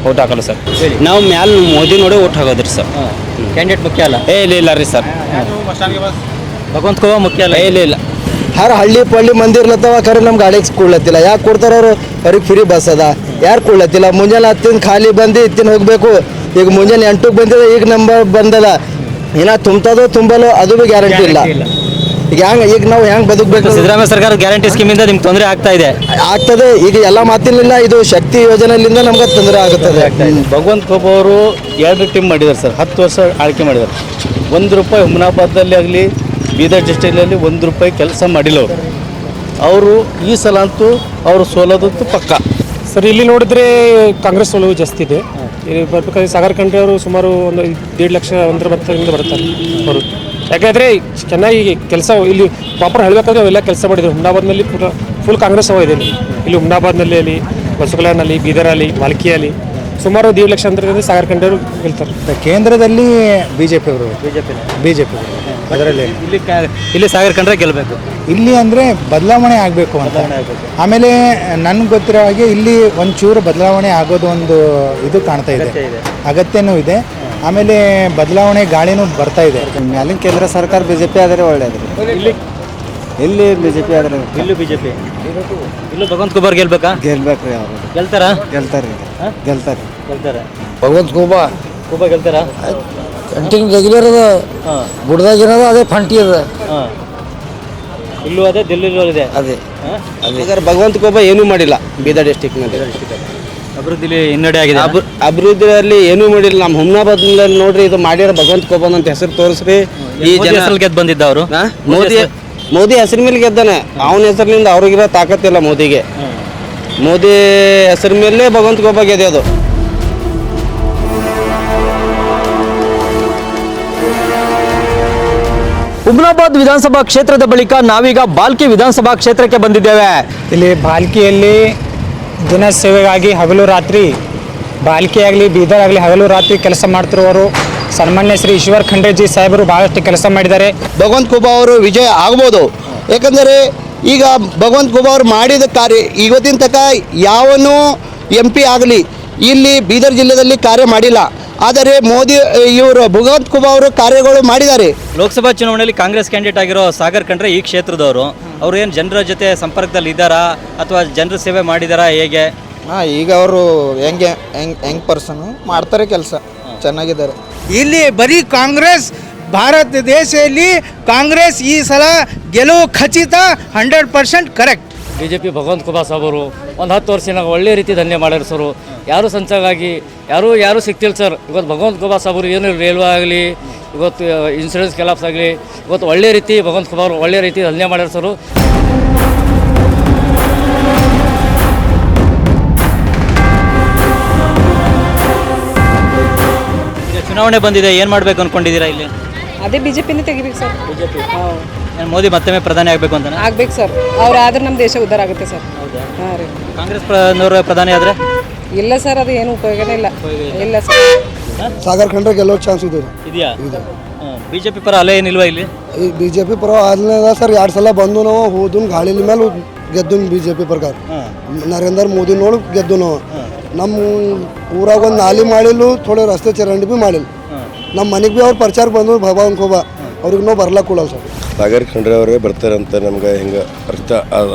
ಓಟ್ ಹಾಕಲ್ಲ ಸರ್. ನಾವು ಮ್ಯಾಲ ಮೋದಿ ನೋಡಿ ಓಟ್ ಹಾಕೋದ್ರಿ ಸರ್. ಕ್ಯಾಂಡಿಡೇಟ್ ಮುಖ್ಯ ಅಲ್ಲ? ಇಲ್ಲ ರೀ ಸರ್. ಭಗವಂತ ಖೂಬಾ ಮುಖ್ಯ ಅಲ್ಲ? ಇಲ್ಲ. ಹರ್ ಹಳ್ಳಿ ಪಳ್ಳಿ ಮಂದಿ ಇರ್ಲತ್ತವ ಖರೆ ನಮ್ಮ ಗಾಡಿಗೆ ಕೊಡ್ಲತ್ತಿಲ್ಲ. ಯಾಕೆ ಕೊಡ್ತಾರ ಅವರು? ಅವ್ರಿಗೆ ಫ್ರೀ ಬಸ್ ಅದ, ಯಾರು ಕೊಡ್ಲತ್ತಿಲ್ಲ. ಮುಂಜಾನೆ 10 ಖಾಲಿ ಬಂದು ಇತ್ತಿನ ಹೋಗ್ಬೇಕು. ಈಗ ಮುಂಜಾನೆ 8ಕ್ಕೆ ಬಂದಿದೆ, ಈಗ ನಂಬರ್ ಬಂದದ. ಏನ ತುಂಬತದೋ ತುಂಬಲೋ ಅದು ಭೀ ಗ್ಯಾರಂಟಿ ಇಲ್ಲ. ಈಗ ನಾವು ಹೆಂಗ್ ಬದುಕಬೇಕು? ಸಿದ್ದರಾಮಯ್ಯ ಸರ್ಕಾರ ಗ್ಯಾರಂಟಿ ಸ್ಕೀಮಿಂದ ನಿಮ್ಗೆ ತೊಂದರೆ ಆಗ್ತದೆ. ಈಗ ಎಲ್ಲ ಮಾತಿನಿಲ್ಲ, ಇದು ಶಕ್ತಿ ಯೋಜನೆಯಿಂದ ನಮ್ಗೆ ತೊಂದರೆ ಆಗುತ್ತದೆ. ಭಗವಂತ ಖೂಬಾ ಅವರು 2 ಟೀಮ್ ಮಾಡಿದ್ದಾರೆ ಸರ್. 10 ವರ್ಷ ಆಳ್ಕೆ ಮಾಡಿದ್ದಾರೆ. ₹1 ಹುಮನಾಬಾದ್ದಲ್ಲಿ ಆಗಲಿ ಬೀದರ್ ಡಿಸ್ಟ್ರಿಕ್ಟಲ್ಲಿ ₹1 ಕೆಲಸ ಮಾಡಿಲ್ಲ ಅವರು. ಈ ಸಲ ಅಂತೂ ಅವರು ಸೋಲೋದಂತೂ ಪಕ್ಕ ಸರ್. ಇಲ್ಲಿ ನೋಡಿದ್ರೆ ಕಾಂಗ್ರೆಸ್ ಸೋಲು ಜಾಸ್ತಿ ಇದೆ. ಇಲ್ಲಿ ಬರ್ಬೇಕಾದ್ರೆ ಸಾಗರ್ ಖಂಡ್ರೆ ಅವರು ಸುಮಾರು ಒಂದು 1.5 ಲಕ್ಷ ಮತದಿಂದ ಬರ್ತಾರೆ ಅವರು. ಯಾಕಂದರೆ ಚೆನ್ನಾಗಿ ಕೆಲಸ ಇಲ್ಲಿ ಪ್ರಾಪರ್ ಹೇಳಬೇಕಾದ್ರೆ ಅವೆಲ್ಲ ಕೆಲಸ ಮಾಡಿದ್ರು. ಹುಮ್ನಾಬಾದ್ನಲ್ಲಿ ಫುಲ್ ಕಾಂಗ್ರೆಸ್ ಇದೆ. ಇಲ್ಲಿ ಹುಮ್ನಾಬಾದ್ನಲ್ಲಿ ಅಲ್ಲಿ, ಬಸವಕಲ್ಯಾಣಲ್ಲಿ, ಬೀದರಲ್ಲಿ, ಮಾಲ್ಕಿಯಲ್ಲಿ ಸುಮಾರು 1.5 ಲಕ್ಷ ಅಂತರದಿಂದ ಸಾಗರ್ ಖಂಡ್ರೆ ಅವರು ಗೆಲ್ತಾರೆ. ಕೇಂದ್ರದಲ್ಲಿ ಬಿಜೆಪಿ ಅವರು ಅದರಲ್ಲಿ ಇಲ್ಲಿ ಸಾಗರ್ ಖಂಡ್ರೆ ಗೆಲ್ಲಬೇಕು. ಇಲ್ಲಿ ಅಂದರೆ ಬದಲಾವಣೆ ಆಗಬೇಕು ಅಂತ. ಆಮೇಲೆ ನನ್ಗೆ ಗೊತ್ತಿರೋ ಹಾಗೆ ಇಲ್ಲಿ ಒಂಚೂರು ಬದಲಾವಣೆ ಆಗೋದು ಒಂದು ಇದು ಕಾಣ್ತಾ ಇದೆ, ಅಗತ್ಯನೂ ಇದೆ. ಆಮೇಲೆ ಬದಲಾವಣೆ ಗಾಳಿನೂ ಬರ್ತಾ ಇದೆ. ಮ್ಯಾಲಿನ ಕೇಂದ್ರ ಸರ್ಕಾರ ಬಿಜೆಪಿ ಆದರೆ ಒಳ್ಳೆಯದು. ಇಲ್ಲಿ ಬಿಜೆಪಿ ಆದರೆ ಇಲ್ಲೂ ಭಗವಂತ ಖೂಬಾ ಗೆಲ್ಬೇಕಾ? ಗೆಲ್ಬೇಕ್ರಿ. ಅವರು ಗೆಲ್ತಾರೆ. ಭಗವಂತ ಖೂಬಾ ಗೆಲ್ತಾರ? ಕಂಟಿನ್ಯೂ ರೆಗ್ಯುಲರ್ ಅದ, ಗುಡ್ದಾಗಿರೋದು ಅದೇ ಫಂಟಿ ಅದ. ಇಲ್ಲೂ ಅದೇ, ದಿಲ್ಲಿಲೂ ಇದೆ ಅದೇ. ಭಗವಂತ ಖೂಬಾ ಏನೂ ಮಾಡಿಲ್ಲ ಬೀದರ್ ಡಿಸ್ಟಿಕ್ನಲ್ಲಿ. ಅಭಿವೃದ್ಧಿಲಿ ಹಿನ್ನಡೆ ಆಗಿದೆ. ಅಭಿವೃದ್ಧಿಯಲ್ಲಿ ಏನೂ ಮಾಡಿಲ್ಲ. ನಮ್ಮ ಹುಮ್ನಾಬಾದ್ನಲ್ಲಿ ನೋಡ್ರಿ, ಇದು ಮಾಡ್ಯಾರ ಭಗವಂತ ಖೂಬಾ ಅಂತ ಹೆಸರು ತೋರಿಸ್ರಿ. ಈ ಜನ ಗೆದ್ದು ಬಂದಿದ್ದ ಅವರು ಮೋದಿ ಹೆಸರು ಮೇಲೆ ಗೆದ್ದಾನೆ. ಅವನ ಹೆಸರಿನಿಂದ ಅವ್ರಿಗಿರೋ ತಾಕತ್ತಿಲ್ಲ ಮೋದಿಗೆ. ಮೋದಿ ಹೆಸರು ಮೇಲೆ ಭಗವಂತ ಖೂಬಾ ಗೆದ್ದೋದು. ಹುಮ್ನಾಬಾದ್ ವಿಧಾನಸಭಾ ಕ್ಷೇತ್ರದ ಬಳಿಕ ನಾವೀಗ ಬಾಲ್ಕಿ ವಿಧಾನಸಭಾ ಕ್ಷೇತ್ರಕ್ಕೆ ಬಂದಿದ್ದೇವೆ. ಇಲ್ಲಿ ಬಾಲ್ಕಿಯಲ್ಲಿ ದಿನ ಸೇವೆಗಾಗಿ ಹಗಲು ರಾತ್ರಿ, ಬಾಲ್ಕಿ ಆಗಲಿ ಬೀದರ್ ಆಗಲಿ ಹಗಲು ರಾತ್ರಿ ಕೆಲಸ ಮಾಡ್ತಿರುವವರು ಸನ್ಮಾನ್ಯ ಶ್ರೀ ಈಶ್ವರ್ ಖಂಡ್ರೆ ಜಿ ಸಾಹೇಬರು ಭಾಳಷ್ಟು ಕೆಲಸ ಮಾಡಿದ್ದಾರೆ. ಭಗವಂತ ಖೂಬಾ ಅವರು ವಿಜಯ ಆಗ್ಬೋದು. ಏಕೆಂದರೆ ಈಗ ಭಗವಂತ ಖೂಬಾ ಅವರು ಮಾಡಿದ ಕಾರ್ಯ ಇವತ್ತಿನ ತನಕ ಯಾವನು MP ಆಗಲಿ ಇಲ್ಲಿ ಬೀದರ್ ಜಿಲ್ಲೆಯಲ್ಲಿ ಕಾರ್ಯ ಮಾಡಿಲ್ಲ. ಆದರೆ ಮೋದಿ ಇವರು ಭಗವಂತ ಖೂಬಾ ಅವರು ಕಾರ್ಯಗಳು ಮಾಡಿದ್ದಾರೆ. ಲೋಕಸಭಾ ಚುನಾವಣೆಯಲ್ಲಿ ಕಾಂಗ್ರೆಸ್ ಕ್ಯಾಂಡಿಡೇಟ್ ಆಗಿರೋ ಸಾಗರ್ ಖಂಡ್ರೆ ಈ ಕ್ಷೇತ್ರದವರು. ಅವರು ಏನು ಜನರ ಜೊತೆ ಸಂಪರ್ಕದಲ್ಲಿ ಇದ್ದಾರಾ ಅಥವಾ ಜನರ ಸೇವೆ ಮಾಡಿದಾರಾ ಹೇಗೆ? ಈಗ ಅವರು ಹೆಂಗ್ ಪರ್ಸನ್ ಮಾಡ್ತಾರೆ, ಕೆಲಸ ಚೆನ್ನಾಗಿದ್ದಾರೆ. ಇಲ್ಲಿ ಬರೀ ಕಾಂಗ್ರೆಸ್, ಭಾರತ ದೇಶದಲ್ಲಿ ಕಾಂಗ್ರೆಸ್ ಈ ಸಲ ಗೆಲುವು ಖಚಿತ, 100% ಕರೆಕ್ಟ್. BJP ಭಗವಂತ ಖೂಬಾ ಸಾಹೇಬರು ಒಂದು 10 ವರ್ಷನಾಗ ಒಳ್ಳೆ ರೀತಿ ದಂಧೆ ಮಾಡ್ಯಾರ ಸರ್. ಯಾರು ಸಂಚಾಗಾಗಿ ಯಾರು ಸಿಗ್ತಿಲ್ಲ ಸರ್. ಇವತ್ತು ಭಗವಂತ ಖೂಬಾ ಸಾಹೇಬರು ಏನು ರೈಲ್ವೆ ಆಗಲಿ, ಇವತ್ತು ಇನ್ಶೂರೆನ್ಸ್ ಕೆಲಾಪ್ಸ್ ಆಗಲಿ, ಇವತ್ತು ಒಳ್ಳೆ ರೀತಿ ಭಗವಂತ ಖೂಬಾ ಅವರು ಒಳ್ಳೆ ರೀತಿ ದಂಧೆ ಮಾಡ್ಯಾರ ಸರ್. ಚುನಾವಣೆ ಬಂದಿದೆ, ಏನು ಮಾಡಬೇಕು ಅನ್ಕೊಂಡಿದ್ದೀರಾ ಇಲ್ಲಿ? ಅದೇ ಬಿಜೆಪಿನೇ ತೆಗಿಬೇಕು ಸರ್. ಬಿಜೆಪಿ ಮೋದಿ ಮತ್ತೊಮ್ಮೆ ಪ್ರಧಾನಿ ಆಗಬೇಕು ಅಂತ ಆಗ್ಬೇಕು ಸರ್. ಅವ್ರು ಆದ್ರೆ ನಮ್ಮ ದೇಶ ಉದ್ಧಾರ ಆಗುತ್ತೆ ಸರ್. ಹಾಂ ರೀ. ಕಾಂಗ್ರೆಸ್ ಪ್ರಧಾನಿ ಆದರೆ ಇಲ್ಲ ಸರ್, ಅದು ಏನು ಉಪಯೋಗನೇ ಇಲ್ಲ ಸರ್. ಸಾಗರ್ ಖಂಡ್ರೆ ಗೆಲ್ಲೋ ಚಾನ್ಸ್ ಇದೆಯಾ? ಬಿಜೆಪಿ ಪರ ಅಲೆ ಏನಿಲ್ವಾ ಇಲ್ಲಿ? ಬಿಜೆಪಿ ಪರ ಅಲ್ಲ ಸರ್. 2 ಸಲ ಬಂದು ನಾವು ಹೋದನ್ ಗಾಳಿ ಮೇಲೆ ಗೆದ್ದು ಬಿಜೆಪಿ ಪ್ರಕಾರ ನರೇಂದ್ರ ಮೋದಿ ನೋಡಿ ಗೆದ್ದು ನಾವು. ನಮ್ಮ ಊರಾಗ ಒಂದು ನಾಲಿ ಮಾಡಿಲ್ಲ, ಥೋಡೆ ರಸ್ತೆ ಚರಂಡಿ ಭೀ ಮಾಡಿಲ್ಲ. ನಮ್ಮ ಮನೆಗೆ ಭೀ ಅವ್ರು ಪ್ರಚಾರ ಬಂದು ಭಗವಂತ ಖೂಬಾ ಅವ್ರಿಗೆ ನಾವು ಬರ್ಲಕ್ಕೆ ಕೊಡಲ್ಲ ಸರ್. ಸಾಗರ್ ಖಂಡ್ರೆ ಅವರೇ ಬರ್ತಾರಂತ ನಮ್ಗೆ ಹಿಂಗೆ ಅರ್ಥ ಅದ.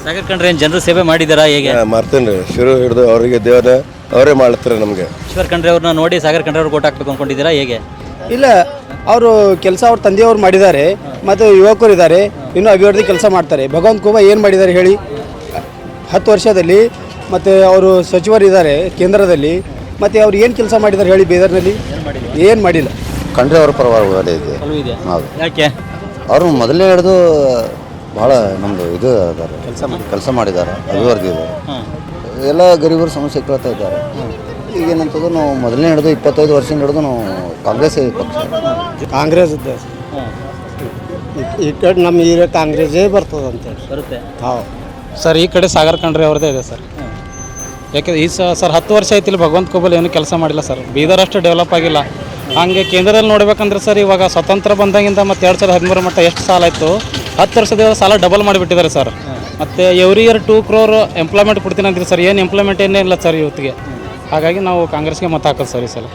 ಸಾಗರ್ ಖಂಡ್ರೆ ಏನು ಜನರ ಸೇವೆ ಮಾಡಿದಾರಾ ಹೇಗೆ? ಮಾಡ್ತೇನೆ ರೀ. ಶುರು ಹಿಡಿದು ಅವರಿಗೆ ದೇವರ ಅವರೇ ಮಾಡ್ತಾರೆ ನಮಗೆ. ಈಶ್ವರ್ ಖಂಡ್ರೆ ಅವ್ರನ್ನ ನೋಡಿ ಸಾಗರ್ ಖಂಡ್ರೆ ಅವ್ರು ಓಟ್ ಹಾಕ್ಬೇಕು ಅನ್ಕೊಂಡಿದ್ದೀರಾ ಹೇಗೆ? ಇಲ್ಲ, ಅವರು ಕೆಲಸ ಅವ್ರ ತಂದೆಯವರು ಮಾಡಿದ್ದಾರೆ, ಮತ್ತು ಯುವಕರು ಇದ್ದಾರೆ, ಇನ್ನೂ ಅಭಿವೃದ್ಧಿ ಕೆಲಸ ಮಾಡ್ತಾರೆ. ಭಗವಂತ ಖೂಬಾ ಏನು ಮಾಡಿದ್ದಾರೆ ಹೇಳಿ? 10 ವರ್ಷದಲ್ಲಿ. ಮತ್ತು ಅವರು ಸಚಿವರಿದ್ದಾರೆ ಕೇಂದ್ರದಲ್ಲಿ, ಮತ್ತು ಅವ್ರು ಏನು ಕೆಲಸ ಮಾಡಿದ್ದಾರೆ ಹೇಳಿ ಬೀದರ್ನಲ್ಲಿ? ಏನು ಮಾಡಿಲ್ಲ. ಖಂಡ್ರೆ ಅವರ ಪರವಾಗಿ ಇದೆ. ಹೌದು. ಯಾಕೆ? ಅವರು ಮೊದಲೇ ಹಿಡಿದು ಭಾಳ ನಮ್ಮದು ಇದು ಅದಾರೆ, ಕೆಲಸ ಮಾಡಿದ್ದಾರೆ, ಅಭಿವೃದ್ಧಿ ಇದೆ. ಎಲ್ಲ ಗರೀಬರ ಸಮಸ್ಯೆ ಕೇಳ್ತಾ ಇದ್ದಾರೆ. ಈಗೇನಂತದ್ದು ನಾವು ಮೊದಲನೇ ಹಿಡಿದು 25 ವರ್ಷದಿಂದ ಹಿಡಿದು ನಾವು ಕಾಂಗ್ರೆಸ್ ಪಕ್ಷ. ಕಾಂಗ್ರೆಸ್ ಇದ್ದೆ ಈ ಕಡೆ ನಮ್ಮ ಏರಿಯಾ ಕಾಂಗ್ರೆಸ್ಸೇ ಬರ್ತದಂತೆ ಬರುತ್ತೆ. ಹೌದು ಸರ್ ಈ ಕಡೆ ಸಾಗರ್ ಖಂಡ್ರೆ ಅವ್ರದ್ದೇ ಇದೆ ಸರ್. ಯಾಕೆ ಈ ಸರ್ 10 ವರ್ಷ ಆಯ್ತಿಲ್ಲ ಭಗವಂತ ಖೂಬಲ್ ಏನು ಕೆಲಸ ಮಾಡಿಲ್ಲ ಸರ್. ಬೀದರ್ ಅಷ್ಟು ಡೆವಲಪ್ ಆಗಿಲ್ಲ. ಹಾಗೆ ಕೇಂದ್ರದಲ್ಲಿ ನೋಡ್ಬೇಕಂದ್ರೆ ಸರ್ ಇವಾಗ ಸ್ವತಂತ್ರ ಬಂದಾಗಿಂದ ಮತ್ತು 2013 ಮಟ್ಟ ಎಷ್ಟು ಸಾಲ ಆಯಿತು, 10 ವರ್ಷದ ಸಾಲ ಡಬಲ್ ಮಾಡಿಬಿಟ್ಟಿದ್ದಾರೆ ಸರ್. ಮತ್ತು ಎವ್ರಿ ಇಯರ್ 2 crore ಎಂಪ್ಲಾಯ್ಮೆಂಟ್ ಕೊಡ್ತೀನಿ ಅಂತೀರಿ ಸರ್. ಏನು ಎಂಪ್ಲಾಯ್ಮೆಂಟ್ ಏನೇ ಇಲ್ಲ ಸರ್ ಇವತ್ತಿಗೆ. ಹಾಗಾಗಿ ನಾವು ಕಾಂಗ್ರೆಸ್ಗೆ ಮತ ಹಾಕೋದು ಸರ್ ಈ ಸಲ.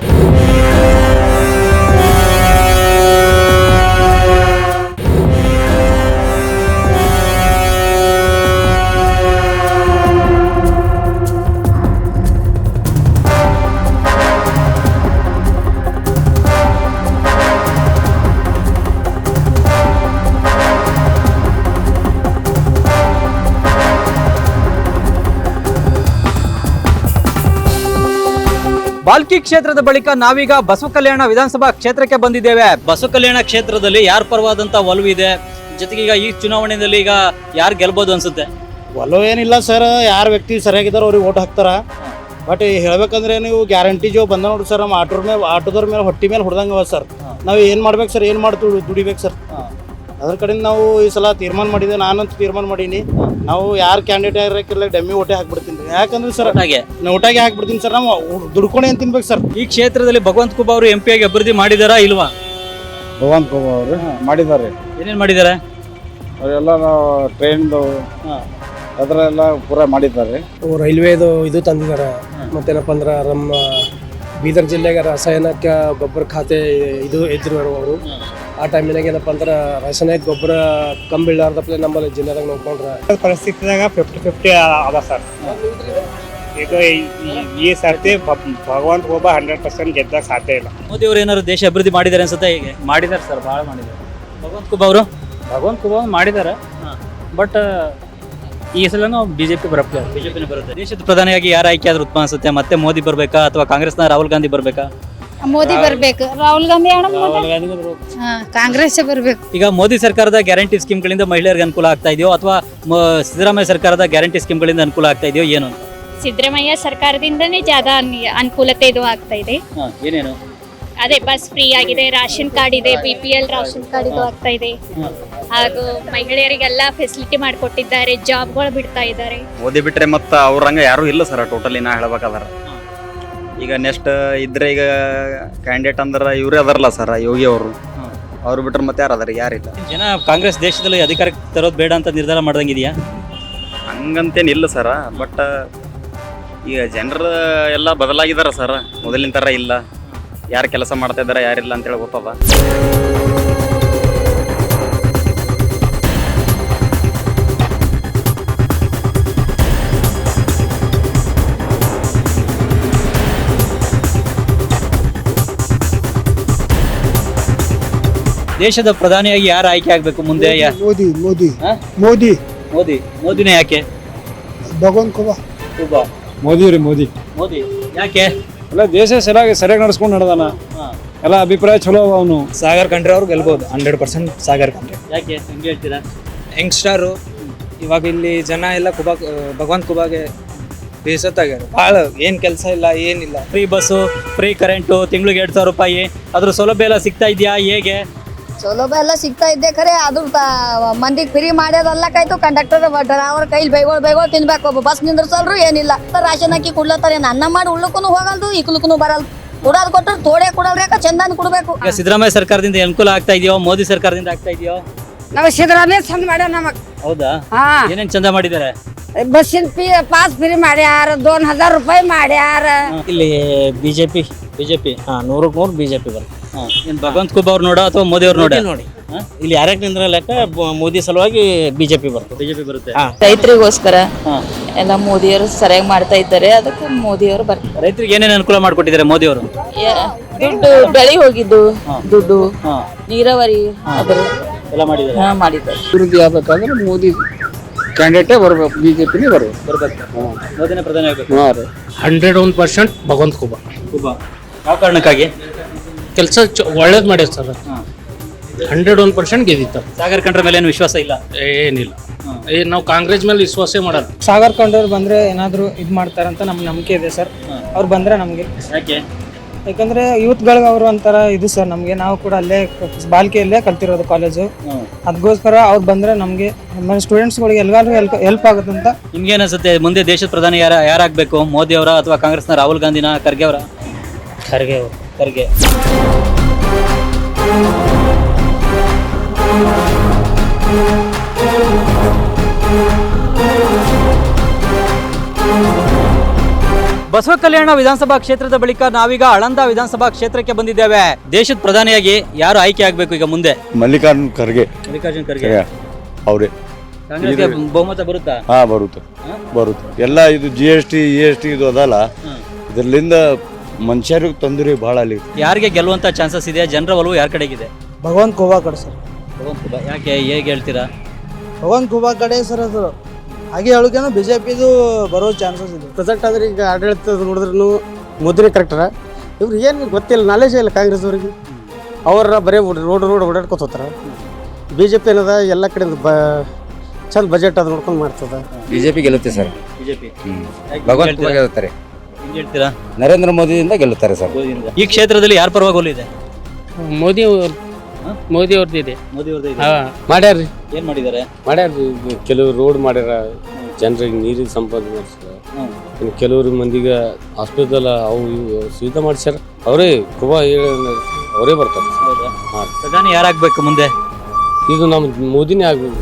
ಬಾಲ್ಕಿ ಕ್ಷೇತ್ರದ ಬಳಿಕ ನಾವೀಗ ಬಸವ ಕಲ್ಯಾಣ ವಿಧಾನಸಭಾ ಕ್ಷೇತ್ರಕ್ಕೆ ಬಂದಿದ್ದೇವೆ. ಬಸವ ಕಲ್ಯಾಣ ಕ್ಷೇತ್ರದಲ್ಲಿ ಯಾರ ಪರವಾದಂತ ಒಲವು ಇದೆ, ಜೊತೆಗೆ ಈಗ ಈ ಚುನಾವಣೆಯಲ್ಲಿ ಈಗ ಯಾರು ಗೆಲ್ಬೋದು ಅನ್ಸುತ್ತೆ? ಒಲವು ಏನಿಲ್ಲ ಸರ್, ಯಾರ ವ್ಯಕ್ತಿ ಸರಿಯಾಗಿದ್ದಾರೆ ಅವ್ರಿಗೆ ಓಟ್ ಹಾಕ್ತಾರ. ಬಟ್ ಹೇಳ್ಬೇಕಂದ್ರೆ ನೀವು ಗ್ಯಾರಂಟಿ ಜೋ ಬಂದ ನೋಡ್ರಿ ಸರ್, ನಮ್ಮ ಆಟೋದವ್ರ ಮೇಲೆ ಹೊಟ್ಟಿ ಮೇಲೆ ಹೊಡೆದಂಗ ಸರ್. ನಾವು ಏನು ಮಾಡ್ಬೇಕು ಸರ್, ಏನು ಮಾಡಿ ದುಡಿಬೇಕು ಸರ್. ಅದ್ರ ಕಡೆಯಿಂದ ನಾವು ಈ ಸಲ ತೀರ್ಮಾನ ಮಾಡಿದ್ದೆ, ನಾನಂತೂ ತೀರ್ಮಾನ ಮಾಡೀನಿ. ನಾವು ಯಾರು ಕ್ಯಾಂಡಿಡೇಟ್ ಆಗಿರಕ್ಕಿಲ್ಲ ಡಮ್ಮಿ ಓಟೆ ಹಾಕ್ಬಿಡ್ತೀನಿ. ಯಾಕಂದ್ರೆ ಸರ್ ಓಟಾಗೆ ಹಾಕ್ಬಿಡ್ತೀನಿ ಸರ್. ನಾವು ದುಡ್ಕೊಂಡು ಏನು ತಿನ್ಬೇಕು ಸರ್. ಈ ಕ್ಷೇತ್ರದಲ್ಲಿ ಭಗವಂತ ಖೂಬಾ ಅವರು MP ಆಗಿ ಅಭಿವೃದ್ಧಿ ಮಾಡಿದಾರಾ ಇಲ್ವಾ? ಭಗವಂತ ಖೂಬಾ ಅವರು ಮಾಡಿದ್ದಾರೆ. ಏನೇನು ಮಾಡಿದ್ದಾರೆ? ಅವರೆಲ್ಲ ಟ್ರೈನ್ದು ಅದರೆಲ್ಲ ಪೂರ ಮಾಡಿದ್ದಾರೆ. ರೈಲ್ವೇದು ಇದು ತಂದಿದ್ದಾರೆ. ಮತ್ತೇನಪ್ಪ ಅಂದ್ರೆ ನಮ್ಮ ಬೀದರ್ ಜಿಲ್ಲೆಗೆ ರಾಸಾಯನಿಕ ಗೊಬ್ಬರ ಖಾತೆ ಇದು ಇದ್ರು ಅವರು. ಆ ಟೈಮಿನಾಗ ಏನಪ್ಪ ಅಂದ್ರೆ ರಾಸಾಯನಿಕ ಗೊಬ್ಬರ ಕಮ್ಮಿ ಬೀಳಾರ್ದಪ್ಲೆ ನಮ್ಮಲ್ಲಿ ಜಿಲ್ಲೆದಾಗ ನೋಡ್ಕೊಂಡ್ರೆ ಪರಿಸ್ಥಿತಿದಾಗ 50-50 ಅದ ಸರ್. ಈಗ ಈ ಸರ್ತಿ ಭಗವಂತ ಖೂಬಾ 100% ಗೆದ್ದ ಸಾಧ್ಯ ಇಲ್ಲ. ಮೋದಿ ಅವರು ಏನಾದ್ರು ದೇಶ ಅಭಿವೃದ್ಧಿ ಮಾಡಿದ್ದಾರೆ ಅನ್ಸುತ್ತೆ? ಹೇಗೆ ಮಾಡಿದ್ದಾರೆ ಸರ್, ಭಾಳ ಮಾಡಿದ್ದಾರೆ. ಭಗವಂತ ಖೂಬಾ ಅವರು ಭಗವಂತ ಖೂಬಾ ಮಾಡಿದ್ದಾರೆ. ಬಟ್ ಈ ಸಲನೂ BJP ಬರುತ್ತೆ. ಬಿಜೆಪಿನೇ ಬರುತ್ತೆ. ದೇಶದ ಪ್ರಧಾನಿಯಾಗಿ ಯಾರು ಆಯ್ಕೆ ಆದ್ರೂ ಉತ್ತಮ ಅನ್ಸುತ್ತೆ? ಮತ್ತೆ ಮೋದಿ ಬರ್ಬೇಕಾ ಅಥವಾ ಕಾಂಗ್ರೆಸ್ನ ರಾಹುಲ್ ಗಾಂಧಿ ಬರ್ಬೇಕಾ? ಮೋದಿ ಬರ್ಬೇಕು. ರಾಹುಲ್ ಗಾಂಧಿ ಕಾಂಗ್ರೆಸ್ ಬರ್ಬೇಕು. ಈಗ ಮೋದಿ ಸರ್ಕಾರದ ಗ್ಯಾರಂಟಿ ಸ್ಕೀಮ್ಗಳಿಂದ ಮಹಿಳೆಯರಿಗೆ ಅನುಕೂಲ ಆಗ್ತಾ ಇದೆಯೋ ಅಥವಾ ಸಿದ್ದರಾಮಯ್ಯ ಸರ್ಕಾರದ ಗ್ಯಾರಂಟಿ ಸ್ಕೀಮ್ಗಳಿಂದ ಅನುಕೂಲ ಆಗ್ತಾ ಇದೆಯೋ ಏನು? ಸಿದ್ದರಾಮಯ್ಯ ಸರ್ಕಾರದಿಂದನೇ ಜಾದ ಅನುಕೂಲತೆ ಇದು ಆಗ್ತಾ ಇದೆ. ಏನೇನು? ಅದೇ ಬಸ್ ಫ್ರೀ ಆಗಿದೆ, ರಾಷನ್ ಕಾರ್ಡ್ ಇದೆ, BPL ರಾಷನ್ ಕಾರ್ಡ್ ಇದು ಆಗ್ತಾ ಇದೆ. ಹಾಗೂ ಮಹಿಳೆಯರಿಗೆಲ್ಲ ಫೆಸಿಲಿಟಿ ಮಾಡಿಕೊಟ್ಟಿದ್ದಾರೆ, ಜಾಬ್ಗಳು ಬಿಡ್ತಾ ಇದ್ದಾರೆ. ಮೋದಿ ಬಿಟ್ರೆ ಮತ್ತೆ ಅವ್ರಂಗ ಯಾರು ಇಲ್ಲ ಸರ್ ಟೋಟಲಿ. ನಾ ಹೇಳ್ಬೇಕಾದ್ರ ಈಗ ನೆಕ್ಸ್ಟ್ ಇದ್ರೆ ಈಗ ಕ್ಯಾಂಡಿಡೇಟ್ ಅಂದ್ರೆ ಇವರೇ ಅದಾರಲ್ಲ ಸರ್, ಯೋಗಿ ಅವರು. ಅವ್ರು ಬಿಟ್ರೆ ಮತ್ತೆ ಯಾರು ಅದಾರ? ಯಾರಿಲ್ಲ. ಜನ ಕಾಂಗ್ರೆಸ್ ದೇಶದಲ್ಲಿ ಅಧಿಕಾರಕ್ಕೆ ತರೋದು ಬೇಡ ಅಂತ ನಿರ್ಧಾರ ಮಾಡ್ದಂಗಿದೆಯಾ? ಹಂಗಂತೇನಿಲ್ಲ ಸರ್. ಬಟ್ ಈಗ ಜನರು ಎಲ್ಲ ಬದಲಾಗಿದಾರ ಸರ್, ಮೊದಲಿನ ಥರ ಇಲ್ಲ. ಯಾರು ಕೆಲಸ ಮಾಡ್ತಾ ಇದ್ದಾರೆ ಯಾರಿಲ್ಲ ಅಂತೇಳಿ ಗೊತ್ತದ. ದೇಶದ ಪ್ರಧಾನಿಯಾಗಿ ಯಾರು ಆಯ್ಕೆ ಆಗ್ಬೇಕು ಮುಂದೆ? ಮೋದಿನೇ ಯಾಕೆ? ಭಗವಂತ ಖೂಬಾ ಮೋದಿ ರೀ, ಮೋದಿ ಯಾಕೆ? ಎಲ್ಲ ದೇಶ ಸರಿಯಾಗಿ ನಡ್ಸ್ಕೊಂಡು ನಡೆದಾನ. ಎಲ್ಲ ಅಭಿಪ್ರಾಯ ಚಲೋ ಅವನು. ಸಾಗರ್ ಖಂಡ್ರೆ ಅವ್ರು ಗೆಲ್ಬೋದು 100%. ಸಾಗರ್ ಖಂಡ್ರೆ ಯಾಕೆ ಹೆಂಗೆ ಹೇಳ್ತೀರಾ? ಯಂಗ್ಸ್ಟಾರು ಇವಾಗ ಇಲ್ಲಿ ಜನ ಎಲ್ಲ ಭಗವಂತ ಖೂಬಾಗೆ ಬೇಸತ್ತಾಗ್ಯಾರ. ಭಾಳ ಏನು ಕೆಲಸ ಇಲ್ಲ, ಏನಿಲ್ಲ. ಫ್ರೀ ಬಸ್ಸು, ಫ್ರೀ ಕರೆಂಟು, ತಿಂಗಳಿಗೆ 2,000 ರೂಪಾಯಿ, ಅದ್ರ ಸೌಲಭ್ಯ ಎಲ್ಲ ಸಿಗ್ತಾ ಇದೆಯಾ? ಹೇಗೆ ಸೌಲಭ್ಯ ಎಲ್ಲ ಸಿಗ್ತಾ ಇದ್ದೆ ಖರೆ ಅದು ಮಂದಿಗೆ ಫ್ರೀ ಮಾಡ್ಯೋದಲ್ಲಕಾಯ್ತು. ಕಂಡಕ್ಟರ್ ಡ್ರೈವರ್ ಕೈಲಿ ಬೈಗೋಳು ತಿನ್ಬೇಕು. ಬಸ್ ನಿಂದ್ರಸಲ್ರು ಏನಿಲ್ಲ. ರಾಶನ್ ಹಾಕಿ ಕೊಡ್ಲತ್ತಾರೆ. ಅನ್ನ ಮಾಡಿ ಉಳ್ಳುಕು ಹೋಗಲ್ದು, ಇಕ್ಲುಕು ಬರಲ್ದು. ಕೊಡೋದು ಕೊಟ್ಟರು ತೋಡೆ ಕೊಡಲ್ರಿ, ಚಂದಾನ ಕೊಡ್ಬೇಕು. ಈಗ ಸಿದ್ದರಾಮಯ್ಯ ಸರ್ಕಾರದಿಂದ ಅನುಕೂಲ ಆಗ್ತಾ ಇದೆಯೋ, ಮೋದಿ ಸರ್ಕಾರದಿಂದ ಆಗ್ತಾ ಇದೆಯೋ? ನಾವು ಸಿದ್ದರಾಮಯ್ಯ ಚಂದ ಮಾಡ್ಯಾರ ನಮಗ್. ಹೌದಾ? ಏನೇನ್ ಚಂದ ಮಾಡಿದ್ದಾರೆ? ಬಸ್ಸಿನ ಪಾಸ್ ಫ್ರೀ ಮಾಡ್ಯಾರ, 2,000 ರೂಪಾಯಿ ಮಾಡ್ಯಾರ. ಇಲ್ಲಿ ಬಿಜೆಪಿ 100% ಬಿಜೆಪಿ ಬರುತ್ತೆ. ಭಗವಂತ ಖೂಬಾ ಅವ್ರು ನೋಡ ಅಥವಾ ಮೋದಿ ಅವ್ರು ನೋಡಿ ಇಲ್ಲಿ ಯಾರ್ಯಾಕೆ ನಿಂದ್ರ ಲೆಕ್ಕ ಮೋದಿ ಸಲುವಾಗಿ ಬಿಜೆಪಿ ಬರುತ್ತೆ. ರೈತರಿಗೋಸ್ಕರ ಎಲ್ಲ ಮೋದಿಯವರು ಸರಿಯಾಗಿ ಮಾಡ್ತಾ ಇದ್ದಾರೆ, ಅದಕ್ಕೆ ಮೋದಿಯವರು ಬರ್ತಾರೆ. ರೈತರಿಗೆ ಏನೇನು ಅನುಕೂಲ ಮಾಡ್ಕೊಟ್ಟಿದ್ದಾರೆ ಮೋದಿ ಅವರು? ದುಡ್ಡು ಬೆಳಿ ಹೋಗಿದ್ದು, ದುಡ್ಡು ನೀರಾವರಿ ಎಲ್ಲ ಮಾಡಿದ್ದಾರೆ. ಅಭಿವೃದ್ಧಿ ಆಗ್ಬೇಕಾದ್ರೆ ಮೋದಿ ಕ್ಯಾಂಡಿಡೇಟೇ ಬರ್ಬೇಕು, ಬಿಜೆಪಿನೇ ಬರ್ಬೇಕು. ಮೋದಿನೇ ಪ್ರಧಾನಿ ಆಗಬೇಕು. 101% ಭಗವಂತ ಖೂಬಾ. ಯಾವ ಕಾರಣಕ್ಕಾಗಿ? ಕೆಲಸ ಒಳ್ಳೇದು ಮಾಡ್ಯಾರ ಸರ್. 101% ಗೆದ್ದಿತ್ತು. ಸಾಗರ್ ಖಂಡ್ರೆ ಮೇಲೆ ಏನು ವಿಶ್ವಾಸ ಇಲ್ಲ? ಏನಿಲ್ಲ. ನಾವು ಕಾಂಗ್ರೆಸ್ ಮೇಲೆ ವಿಶ್ವಾಸ ಮಾಡೋದು. ಸಾಗರ್ ಖಂಡ್ರವ್ರು ಬಂದರೆ ಏನಾದರೂ ಇದು ಮಾಡ್ತಾರಂತ ನಮ್ಮ ನಂಬಿಕೆ ಇದೆ ಸರ್. ಅವ್ರು ಬಂದರೆ ನಮಗೆ ಯಾಕಂದರೆ ಯೂತ್ಗಳಿಗೆ ಅವರು ಒಂಥರ ಇದು ಸರ್. ನಮಗೆ ನಾವು ಕೂಡ ಅಲ್ಲೇ ಬಾಲ್ಕಿಯಲ್ಲೇ ಕಲ್ತಿರೋದು ಕಾಲೇಜು. ಅದಕ್ಕೋಸ್ಕರ ಅವ್ರು ಬಂದರೆ ನಮಗೆ ನಮ್ಮ ಸ್ಟೂಡೆಂಟ್ಸ್ಗಳಿಗೆ ಎಲ್ಲರಿಗೂ ಹೆಲ್ಪ್ ಆಗುತ್ತೆ ಅಂತ. ನಿಮ್ಗೆ ಅನಿಸುತ್ತೆ ಮುಂದೆ ದೇಶದ ಪ್ರಧಾನಿ ಯಾರಾಗಬೇಕು, ಮೋದಿ ಅವರ ಅಥವಾ ಕಾಂಗ್ರೆಸ್ನ ರಾಹುಲ್ ಗಾಂಧಿನ, ಖರ್ಗೆ ಅವರ? ಖರ್ಗೆ. ಬಸವ ಕಲ್ಯಾಣ ವಿಧಾನಸಭಾ ಕ್ಷೇತ್ರದ ಬಳಿಕ ನಾವೀಗ ಆಳಂದ ವಿಧಾನಸಭಾ ಕ್ಷೇತ್ರಕ್ಕೆ ಬಂದಿದ್ದೇವೆ. ದೇಶದ ಪ್ರಧಾನಿಯಾಗಿ ಯಾರು ಆಯ್ಕೆ ಆಗಬೇಕು ಈಗ ಮುಂದೆ? ಮಲ್ಲಿಕಾರ್ಜುನ್ ಖರ್ಗೆ. ಅವರೇ. ಕಾಂಗ್ರೆಸ್ಗೆ ಬಹುಮತ ಬರುತ್ತಾ? ಹಾ, ಬರುತ್ತೆ. ಎಲ್ಲ ಇದು GST ಇದು ಅದಲ್ಲ, ಇದರಿಂದ ಮನುಷ್ಯರಿಗೆ ತೊಂದರೆ ಬಹಳ ಅಲ್ಲಿ. ಯಾರಿಗೆ ಗೆಲ್ಲುವಂತ ಚಾನ್ಸಸ್ ಇದೆ? ಜನರ ಒಲವು ಯಾರ ಕಡೆಗಿದೆ? ಭಗವಂತ ಖೂಬಾ ಕಡೆ ಸರ್. ಭಗವಂತ ಖೂಬಾ. ಯಾಕೆ, ಹೇಗೆ ಹೇಳ್ತೀರಾ? ಭಗವಂತ ಖೂಬಾ ಕಡೆ ಸರ್. ಅದು ಹಾಗೆ ಹೇಳೋಕೇನೋ BJPದು ಬರೋ ಚಾನ್ಸಸ್ ಇದೆ. ಪ್ರೆಸೆಂಟ್ ಆದ್ರೆ ಈಗ ಆಡಳಿತ ನೋಡಿದ್ರು ಮೋದಿನೇ ಕರೆಕ್ಟರ. ಇವ್ರು ಏನು ಗೊತ್ತಿಲ್ಲ, ನಾಲೆಜ್ ಇಲ್ಲ ಕಾಂಗ್ರೆಸ್ ಅವ್ರಿಗೆ. ಅವ್ರ ಬರೀ ರೋಡ್ ಓಡಾಡ್ಕೊತ ಹೋಗ್ತಾರ. BJP ಏನದ ಎಲ್ಲ ಕಡೆಯಿಂದ ಚಂದ ಬಜೆಟ್ ಅದು ನೋಡ್ಕೊಂಡು ಮಾಡ್ತದ. BJP ಗೆಲ್ಲುತ್ತೆ ಸರ್. ಭಗವಂತ ಖೂಬಾ ಗೆಲ್ಲುತ್ತಾರೆ. ಹೇಳ್ತೀರಾ? ನರೇಂದ್ರ ಮೋದಿಯಿಂದ ಗೆಲ್ಲುತ್ತಾರೆ ಸರ್. ಈ ಕ್ಷೇತ್ರದಲ್ಲಿ ಯಾರ ಪರವಾಗಿ ಒಲಿದೆ? ಮೋದಿ ಅವ್ರದ್ದಿದೆ. ಮಾಡ್ಯಾರ್ರಿ. ಏನ್ ಮಾಡಿದ್ದಾರೆ? ಮಾಡ್ಯಾರ್ರಿ. ಕೆಲವರು ರೋಡ್ ಮಾಡ್ಯಾರ, ಜನರಿಗೆ ನೀರಿನ ಸಂಪಾದನೆ ಮಾಡಿಸ್ಯಾರ. ಇನ್ನು ಕೆಲವರು ಮಂದಿಗೆ ಹಾಸ್ಪಿಟಲ್ ಅವು ಇವು ಸುವಿಧಾ ಮಾಡಿಸ್ಯಾರ. ಅವರೇ ಖೂಬಾ ಅವರೇ ಬರ್ತಾರೆ. ಪ್ರಧಾನಿ ಯಾರಾಗಬೇಕು ಮುಂದೆ? ಇದು ನಮ್ಮ ಮೋದಿನೇ ಆಗ್ಬೇಕು.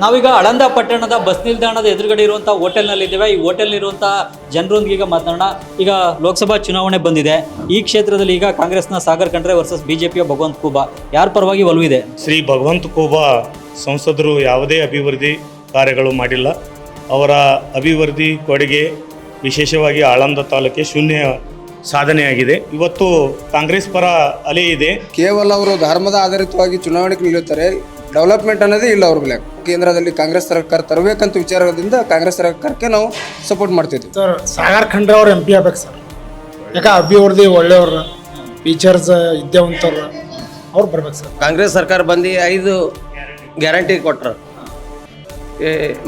ನಾವೀಗ ಆಳಂದ ಪಟ್ಟಣದ ಬಸ್ ನಿಲ್ದಾಣದ ಎದುರುಗಡೆ ಇರುವಂತಹ ಹೋಟೆಲ್ನಲ್ಲಿ ಇದ್ದೇವೆ. ಈ ಹೋಟೆಲ್ನಿರುವಂತಹ ಜನರೊಂದಿಗೆ ಈಗ ಮಾತನಾಡೋಣ. ಈಗ ಲೋಕಸಭಾ ಚುನಾವಣೆ ಬಂದಿದೆ. ಈ ಕ್ಷೇತ್ರದಲ್ಲಿ ಈಗ ಕಾಂಗ್ರೆಸ್ನ ಸಾಗರ್ ಖಂಡ್ರೆ ವರ್ಸಸ್ BJPಯ ಭಗವಂತ ಖೂಬಾ, ಯಾರ ಪರವಾಗಿ ಒಲವಿದೆ? ಶ್ರೀ ಭಗವಂತ ಖೂಬಾ ಸಂಸದರು ಯಾವುದೇ ಅಭಿವೃದ್ಧಿ ಕಾರ್ಯಗಳು ಮಾಡಿಲ್ಲ. ಅವರ ಅಭಿವೃದ್ಧಿ ಕೊಡುಗೆ ವಿಶೇಷವಾಗಿ ಆಳಂದ ತಾಲೂಕಿಗೆ ಶೂನ್ಯ ಸಾಧನೆಯಾಗಿದೆ. ಇವತ್ತು ಕಾಂಗ್ರೆಸ್ ಪರ ಅಲೆ ಇದೆ. ಕೇವಲ ಅವರು ಧರ್ಮದ ಆಧಾರಿತವಾಗಿ ಚುನಾವಣೆಗೆ ನಿಲ್ಲುತ್ತಾರೆ. ಡೆವಲಪ್ಮೆಂಟ್ ಅನ್ನೋದೇ ಇಲ್ಲ ಅವ್ರ ಮೇಲೆ. ಕೇಂದ್ರದಲ್ಲಿ ಕಾಂಗ್ರೆಸ್ ಸರ್ಕಾರ ತರಬೇಕಂತ ವಿಚಾರದಿಂದ ಕಾಂಗ್ರೆಸ್ ಸರ್ಕಾರಕ್ಕೆ ನಾವು ಸಪೋರ್ಟ್ ಮಾಡ್ತಿದ್ವಿ ಸರ್. ಸಾಗರ್ ಖಂಡ್ರೆ ಅವ್ರು MP ಆಗ್ಬೇಕು ಸರ್. ಯಾಕೆ ಅಭಿವೃದ್ಧಿ ಒಳ್ಳೆಯವ್ರ, ಟೀಚರ್ಸ್ ವಿದ್ಯಾವಂತವ್ರ, ಅವ್ರು ಬರ್ಬೇಕು ಸರ್. ಕಾಂಗ್ರೆಸ್ ಸರ್ಕಾರ ಬಂದು 5 ಗ್ಯಾರಂಟಿ ಕೊಟ್ರು.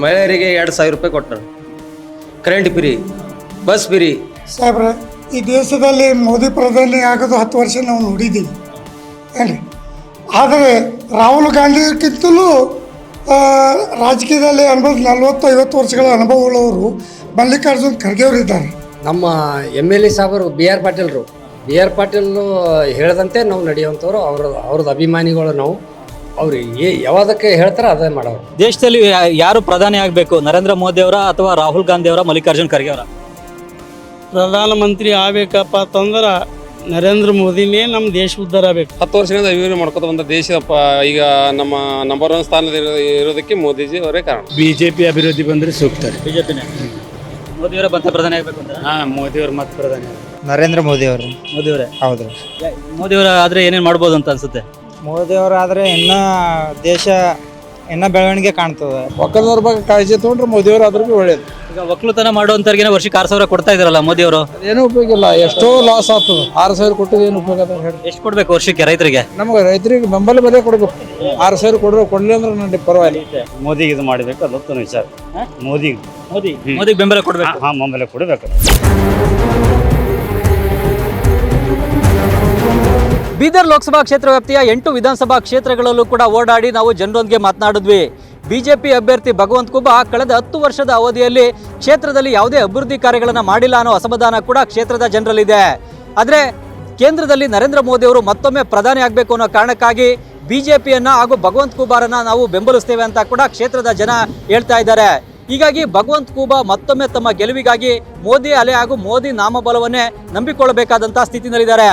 ಮಹಿಳೆಯರಿಗೆ 2,000 ರೂಪಾಯಿ ಕೊಟ್ಟರು. Current free, bus free. ಸಾಹೇಬ್ರೆ, ಈ ದೇಶದಲ್ಲಿ ಮೋದಿ ಪ್ರಧಾನಿ ಆಗೋದು 10 ವರ್ಷ ನಾವು ನೋಡಿದ್ದೀವಿ ಏನ್ರಿ. ಆದರೆ ರಾಹುಲ್ ಗಾಂಧಿಗಿಂತಲೂ ರಾಜಕೀಯದಲ್ಲಿ 40-50 ವರ್ಷಗಳ ಅನುಭವಗಳವರು ಮಲ್ಲಿಕಾರ್ಜುನ್ ಖರ್ಗೆ ಅವರು ಇದ್ದಾರೆ. ನಮ್ಮ MLA ಸಾಹೇಬರು BR ಪಾಟೀಲ್ರು. BR ಪಾಟೀಲ್ ಹೇಳದಂತೆ ನಾವು ನಡೆಯುವಂಥವ್ರು. ಅವ್ರದ್ದು ಅಭಿಮಾನಿಗಳು ನಾವು. ಅವ್ರು ಯಾವ್ದಕ್ಕೆ ಹೇಳ್ತಾರೆ ಅದೇ ಮಾಡೋರು. ದೇಶದಲ್ಲಿ ಯಾರು ಪ್ರಧಾನಿ ಆಗಬೇಕು? ನರೇಂದ್ರ ಮೋದಿ ಅವರ ಅಥವಾ ರಾಹುಲ್ ಗಾಂಧಿ ಅವರ, ಮಲ್ಲಿಕಾರ್ಜುನ್ ಖರ್ಗೆ ಅವರ? ಪ್ರಧಾನಮಂತ್ರಿ ಆಗ್ಬೇಕಪ್ಪ ಅಂತಂದ್ರೆ ನರೇಂದ್ರ ಮೋದಿನೇ ನಮ್ಮ ದೇಶ ಉದ್ಧಾರ ಆಗಬೇಕು. 10 ವರ್ಷದಿಂದ ಅಭಿವೃದ್ಧಿ ಮಾಡ್ಕೊತ ಬಂದ ದೇಶ ಈಗ ನಮ್ಮ ನಂಬರ್ 1 ಸ್ಥಾನದಲ್ಲಿ ಇರೋದಕ್ಕೆ ಮೋದಿಜಿ ಅವರೇ ಕಾರಣ. BJP ಅಭಿವೃದ್ಧಿ ಬಂದರೆ ಸೂಕ್ತ. BJPನೇ ಮೋದಿಯವರ ಮತ್ತೆ ಪ್ರಧಾನಿ ಆಗಬೇಕು ಅಂತ? ಮೋದಿಯವರು ಮತ್ತೆ ಪ್ರಧಾನಿ. ನರೇಂದ್ರ ಮೋದಿಯವರು. ಮೋದಿಯವರೇ? ಹೌದು. ಮೋದಿಯವರ ಆದರೆ ಏನೇನು ಮಾಡ್ಬೋದು ಅಂತ ಅನ್ಸುತ್ತೆ? ಮೋದಿಯವರಾದರೆ ಇನ್ನೂ ದೇಶ ಇನ್ನೂ ಬೆಳವಣಿಗೆ ಕಾಣ್ತದೆ. ಒಕ್ಕಲ್ನವ್ರ ಬಗ್ಗೆ ಕಾಳಜಿ ತೊಗೊಂಡ್ರೆ ಮೋದಿಯವರು ಆದ್ರೂ ಒಳ್ಳೇದು. ಈಗ ಒಕ್ಕಲುತನ ಮಾಡುವಂತವ್ರಿಗೆ ವರ್ಷಕ್ಕೆ 6,000 ಕೊಡ್ತಾ ಇದಾರಲ್ಲ ಮೋದಿ ಅವರು. ಏನೂ ಉಪಯೋಗ ಇಲ್ಲ, ಎಷ್ಟೋ ಲಾಸ್ ಆಗ್ತದೆ. 6,000 ಕೊಟ್ಟದ್ದು ಏನು ಉಪಯೋಗ ಅದ ಹೇಳಿ? ಎಷ್ಟು ಕೊಡ್ಬೇಕು ವರ್ಷಕ್ಕೆ ರೈತರಿಗೆ? ನಮ್ಗೆ ರೈತರಿಗೆ ಬೆಂಬಲ ಬೆಲೆ ಕೊಡ್ಬೇಕು. 6,000 ಕೊಡಲಿ ಅಂದ್ರೆ ನನಗೆ ಪರವಾಗಿಲ್ಲ. ಮೋದಿಗೆ ಇದು ಮಾಡಬೇಕು, ಅದೊತ್ತನ ವಿಚಾರ. ಮೋದಿಗೆ ಬೆಂಬಲ ಕೊಡ್ಬೇಕು. ಬೆಂಬಲ ಕೊಡಬೇಕು. ಬೀದರ್ ಲೋಕಸಭಾ ಕ್ಷೇತ್ರ ವ್ಯಾಪ್ತಿಯ 8 ವಿಧಾನಸಭಾ ಕ್ಷೇತ್ರಗಳಲ್ಲೂ ಕೂಡ ಓಡಾಡಿ ನಾವು ಜನರೊಂದಿಗೆ ಮಾತನಾಡಿದ್ವಿ. BJP ಅಭ್ಯರ್ಥಿ ಭಗವಂತ ಖೂಬಾ ಕಳೆದ 10 ವರ್ಷದ ಅವಧಿಯಲ್ಲಿ ಕ್ಷೇತ್ರದಲ್ಲಿ ಯಾವುದೇ ಅಭಿವೃದ್ಧಿ ಕಾರ್ಯಗಳನ್ನು ಮಾಡಿಲ್ಲ ಅನ್ನೋ ಅಸಮಾಧಾನ ಕೂಡ ಕ್ಷೇತ್ರದ ಜನರಲ್ಲಿದೆ. ಆದರೆ ಕೇಂದ್ರದಲ್ಲಿ ನರೇಂದ್ರ ಮೋದಿ ಅವರು ಮತ್ತೊಮ್ಮೆ ಪ್ರಧಾನಿ ಆಗಬೇಕು ಅನ್ನೋ ಕಾರಣಕ್ಕಾಗಿ BJPಯನ್ನ ಹಾಗೂ ಭಗವಂತ ಖೂಬಾರನ್ನ ನಾವು ಬೆಂಬಲಿಸ್ತೇವೆ ಅಂತ ಕೂಡ ಕ್ಷೇತ್ರದ ಜನ ಹೇಳ್ತಾ ಇದ್ದಾರೆ. ಹೀಗಾಗಿ ಭಗವಂತ ಖೂಬಾ ಮತ್ತೊಮ್ಮೆ ತಮ್ಮ ಗೆಲುವಿಗಾಗಿ ಮೋದಿ ಅಲೆ ಹಾಗೂ ಮೋದಿ ನಾಮಬಲವನ್ನೇ ನಂಬಿಕೊಳ್ಳಬೇಕಾದಂತಹ ಸ್ಥಿತಿನಲ್ಲಿದ್ದಾರೆ.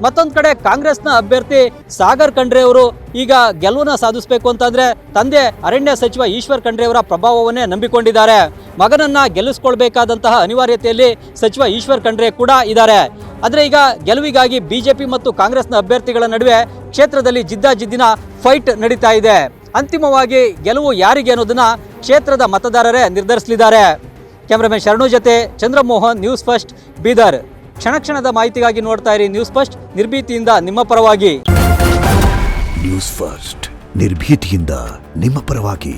ಮತ್ತೊಂದು ಕಡೆ ಕಾಂಗ್ರೆಸ್ನ ಅಭ್ಯರ್ಥಿ ಸಾಗರ್ ಖಂಡ್ರೆ ಅವರು ಈಗ ಗೆಲುವನ್ನ ಸಾಧಿಸಬೇಕು ಅಂತಂದ್ರೆ ತಂದೆ ಅರಣ್ಯ ಸಚಿವ ಈಶ್ವರ್ ಖಂಡ್ರೆ ಅವರ ಪ್ರಭಾವವನ್ನೇ ನಂಬಿಕೊಂಡಿದ್ದಾರೆ. ಮಗನನ್ನ ಗೆಲ್ಲಿಸ್ಕೊಳ್ಬೇಕಾದಂತಹ ಅನಿವಾರ್ಯತೆಯಲ್ಲಿ ಸಚಿವ ಈಶ್ವರ್ ಖಂಡ್ರೆ ಕೂಡ ಇದ್ದಾರೆ. ಆದರೆ ಈಗ ಗೆಲುವಿಗಾಗಿ BJP ಮತ್ತು ಕಾಂಗ್ರೆಸ್ನ ಅಭ್ಯರ್ಥಿಗಳ ನಡುವೆ ಕ್ಷೇತ್ರದಲ್ಲಿ ಜಿದ್ದಾಜಿದ್ದಿನ ಫೈಟ್ ನಡೀತಾ ಇದೆ. ಅಂತಿಮವಾಗಿ ಗೆಲುವು ಯಾರಿಗೆ ಅನ್ನೋದನ್ನ ಕ್ಷೇತ್ರದ ಮತದಾರರೇ ನಿರ್ಧರಿಸಲಿದ್ದಾರೆ. ಕ್ಯಾಮರಾಮನ್ ಶರಣು ಜೊತೆ ಚಂದ್ರಮೋಹನ್, ನ್ಯೂಸ್ ಫಸ್ಟ್, ಬೀದರ್. ಕ್ಷಣ ಕ್ಷಣದ ಮಾಹಿತಿಗಾಗಿ ನೋಡ್ತಾ ಇರಿ ನ್ಯೂಸ್ ಫಸ್ಟ್, ನಿರ್ಭೀತಿಯಿಂದ ನಿಮ್ಮ ಪರವಾಗಿ. ನ್ಯೂಸ್ ಫಸ್ಟ್, ನಿರ್ಭೀತಿಯಿಂದ ನಿಮ್ಮ ಪರವಾಗಿ.